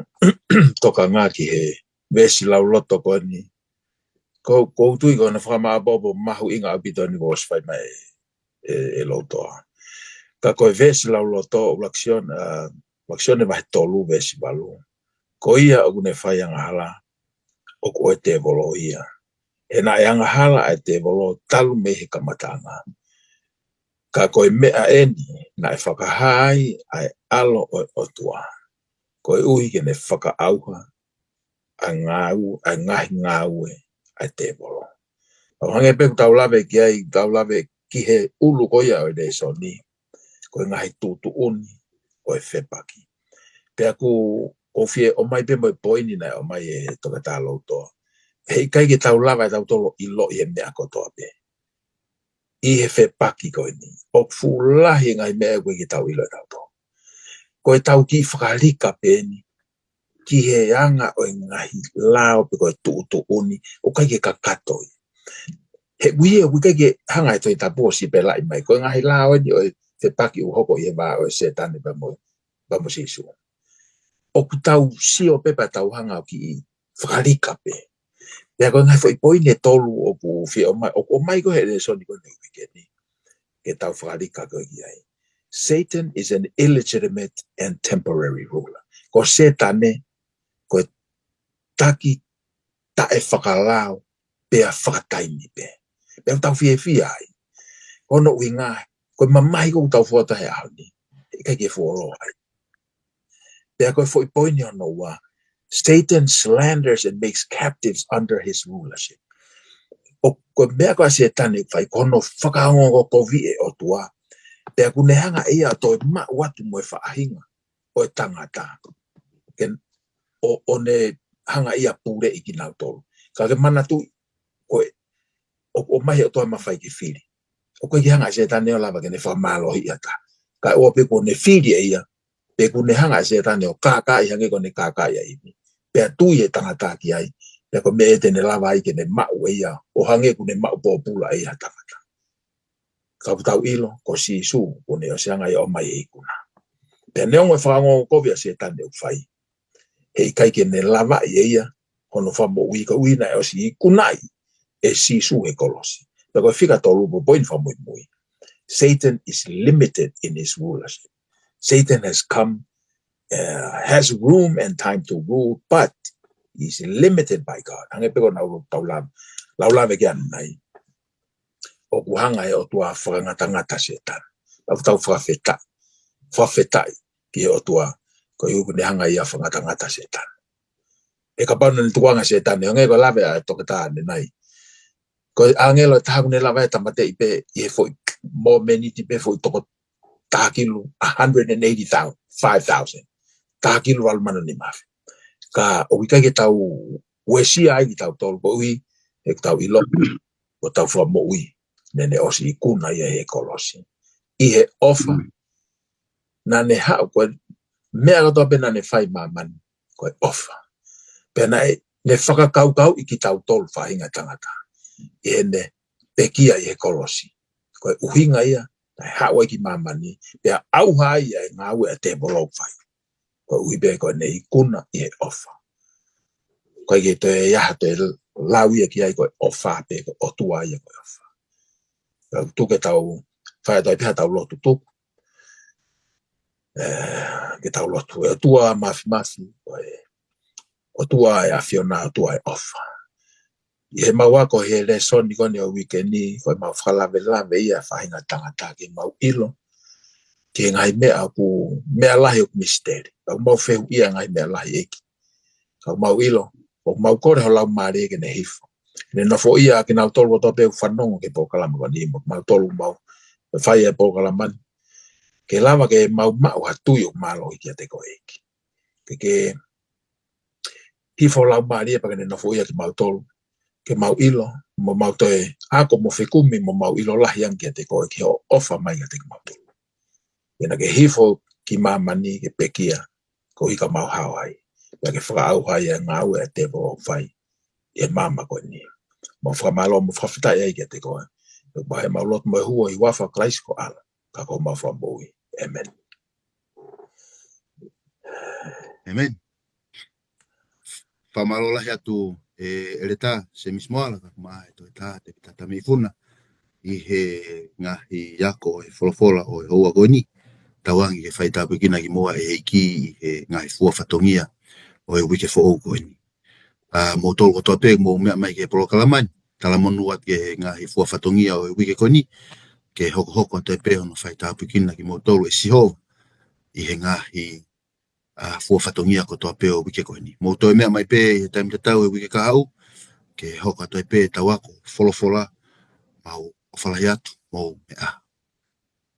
Speaker 2: toka ngā ki he vesi lau loto ko ni. Ko utui ko na whakamaa bobo mahu inga apito ni ko oswai mai e lotoa. Ka koe vesi lau loto ulaksion e vahe tolu vesi balu. Ko ia o kune whai anga hala o ko e te volo ia. E na e anga hala e te volo talu me he kamatanga. Ka koe mea eni na e whakahai ai alo o tua. Koe uhi ke ne whakaauha a ngahi ngāue ai te volo. Au hange peku tau lawe ki ai, tau lawe ki he ulu koia o e de soni. Koe ngahi tūtu uni o e whepaki. Pea ku o fie o mai pe mo poini na o mai e toka tā lautoa. Hei kai ke tau lawa e tau tolo i lo i he mea kotoa pe. I he whepaki koe ni. O fulahi ngai mea koe ki tau ilo e tau to. Koe tau ki whakalika pe ni. Ki he anga o ngahi lao pe koe tūtu uni. O kai ke kakatoi. He wihia kai ke hanga e toi tapo si pe lai mai. Koe ngahi lao ni o whepaki u hoko i he wā o e setane pa mo sisu. O ku tau si o pepa tau hanga o ki i whakalika pe. Pea koe ngai whai ne tolu o ku whia o mai ko he re soni ko ne wikeni. Ke tau whakalika ko ki ai. Satan is an illegitimate and temporary ruler. Ko setane, ko taki ta e whakalao pea whakataimi pe. Pea tau whia ai. Kono winga, ko mamai ko tau whata he ahoni. Ika ke whoro ai. Pea koe whai ono wa. Satan slanders and makes captives under his rulership. O ko mea ko se tane fai kono whakaongo ko vie o tua. Pea kune hanga ia toi ma watu mo e whaahinga o e tangata. Ken o ne hanga ia pure i ki nau tolu. Ka ke mana tu o mahi o toi mawhai ki whiri. O koe ki hanga se tane o lava ke ne whamalohi ata. Ka o pe ko ne whiri e ia. Pe kune hanga se tane o kaka i hange ko ne kaka ia imi. Pea tui e tangata ki ai. Pea ko me e tene lava ai ke ne mau e ia. O hange kune mau pōpula e ia tangata. tau ilo ko si su o ne o sianga i o mai e kuna. Pe neongo e whango kovia se tane u whai. Hei kai ke ne lava i eia, hono whambo ui ka ui na e o si i kunai e si su e kolosi. Pe koe whika tolu po poin whamui mui. Satan is limited in his rulership. Satan has come, has room and time to rule, but he's limited by God. Hange peko na taulam. Laulam e kia nai. O kuhanga e o tua whangatangata setan. Tau whawhetai ki o tua ko iuku ne hanga ia whangatangata setan. E ka pauna ni tuanga setan, e o ngai ko lawe a tokata ne nai. Ko angelo tahaku ne lawe tamate ipe i he foi more many tipe foi toko takilu 185,000. Takilu walmano ni mafi. Ka o wika ke tau wesia ai ki tau tolu ko ui e tau ilo ko tau fua mo ui. Nene osi i kuna ia he kolosi. I he ofa na ne hao koe mea katoa pena ne whai mamani koe ofa. Pena e ne whakakaukau i ki tau tolu whahinga tangata. I he ne pekia i he kolosi. Koe uhinga ia na hao ki mamani pea auha ia e ngā ue a te bolo whai. Koe uibe koe ne i kuna i he ofa. Koe ke te iaha te lau ia ki ai koe ofa pe koe otua ia koe ofa. Tuke tau whai tau piha tau lotu tuku. Ke tau lotu e tua mafi o tua e awhiona o tua e ofa. I he mau ako he le soni kone o wikeni koe mau whalawe ia whahinga tangata ke mau ilo ke ngai mea ku mea lahi o misteri. Kau mau whehu ia ngai mea lahi eki. Kau mau ilo o mau kore ho lau maare ke ne hifo. Ne nofo ia ke nau tolu o tope u whanongo ke pokalama koni imo. Mau tolu mau whai e pokalamani. Ke lama ke mau hatui o malo i kia te koe eki. Ke hifo lau maare pa ke ne nofo ia ke mau tolu. Ke mau ilo, mo mau toe ako mo whekumi mo mau ilo lahi ang kia te koe ki ho ofa mai ka te mau tolu. Ina ke hifo ki mamani ke pekia ko hika mau hawai. Pea ke whakaau hai a ngā ue a te po whai. E mama koe ni. Mo whakamalo mo whawhitai ai kia te koe. Mo he mau lotu mo hua i wafa Christ ko ala. Ka ko mau whamboui. Amen.
Speaker 3: Amen. Whamalo lahi atu ereta se mismoala ka kumaa e toi tā te pitata mei funa i he ngahi yako e wholofola o e hoa goni. Tawangi ke whaitapu kina ki moa e heiki i he ngahi fua whatongia o e wike fo o goni. Mo tolu ko tope mo mea mai ke polokalamani. Tala monu at ke ngahi fua whatongia o e wike koni. Ke hoko hoko te pe ono whaitapu kina ki mo tolu e sihova i he ngahi fua whatongia ko toa pe o wike koni. Mo toi mea mai pe e taimi te tau e wike kahau. Ke hoka toi pe tawako, wholofola, mau o whalahi atu, mau mea.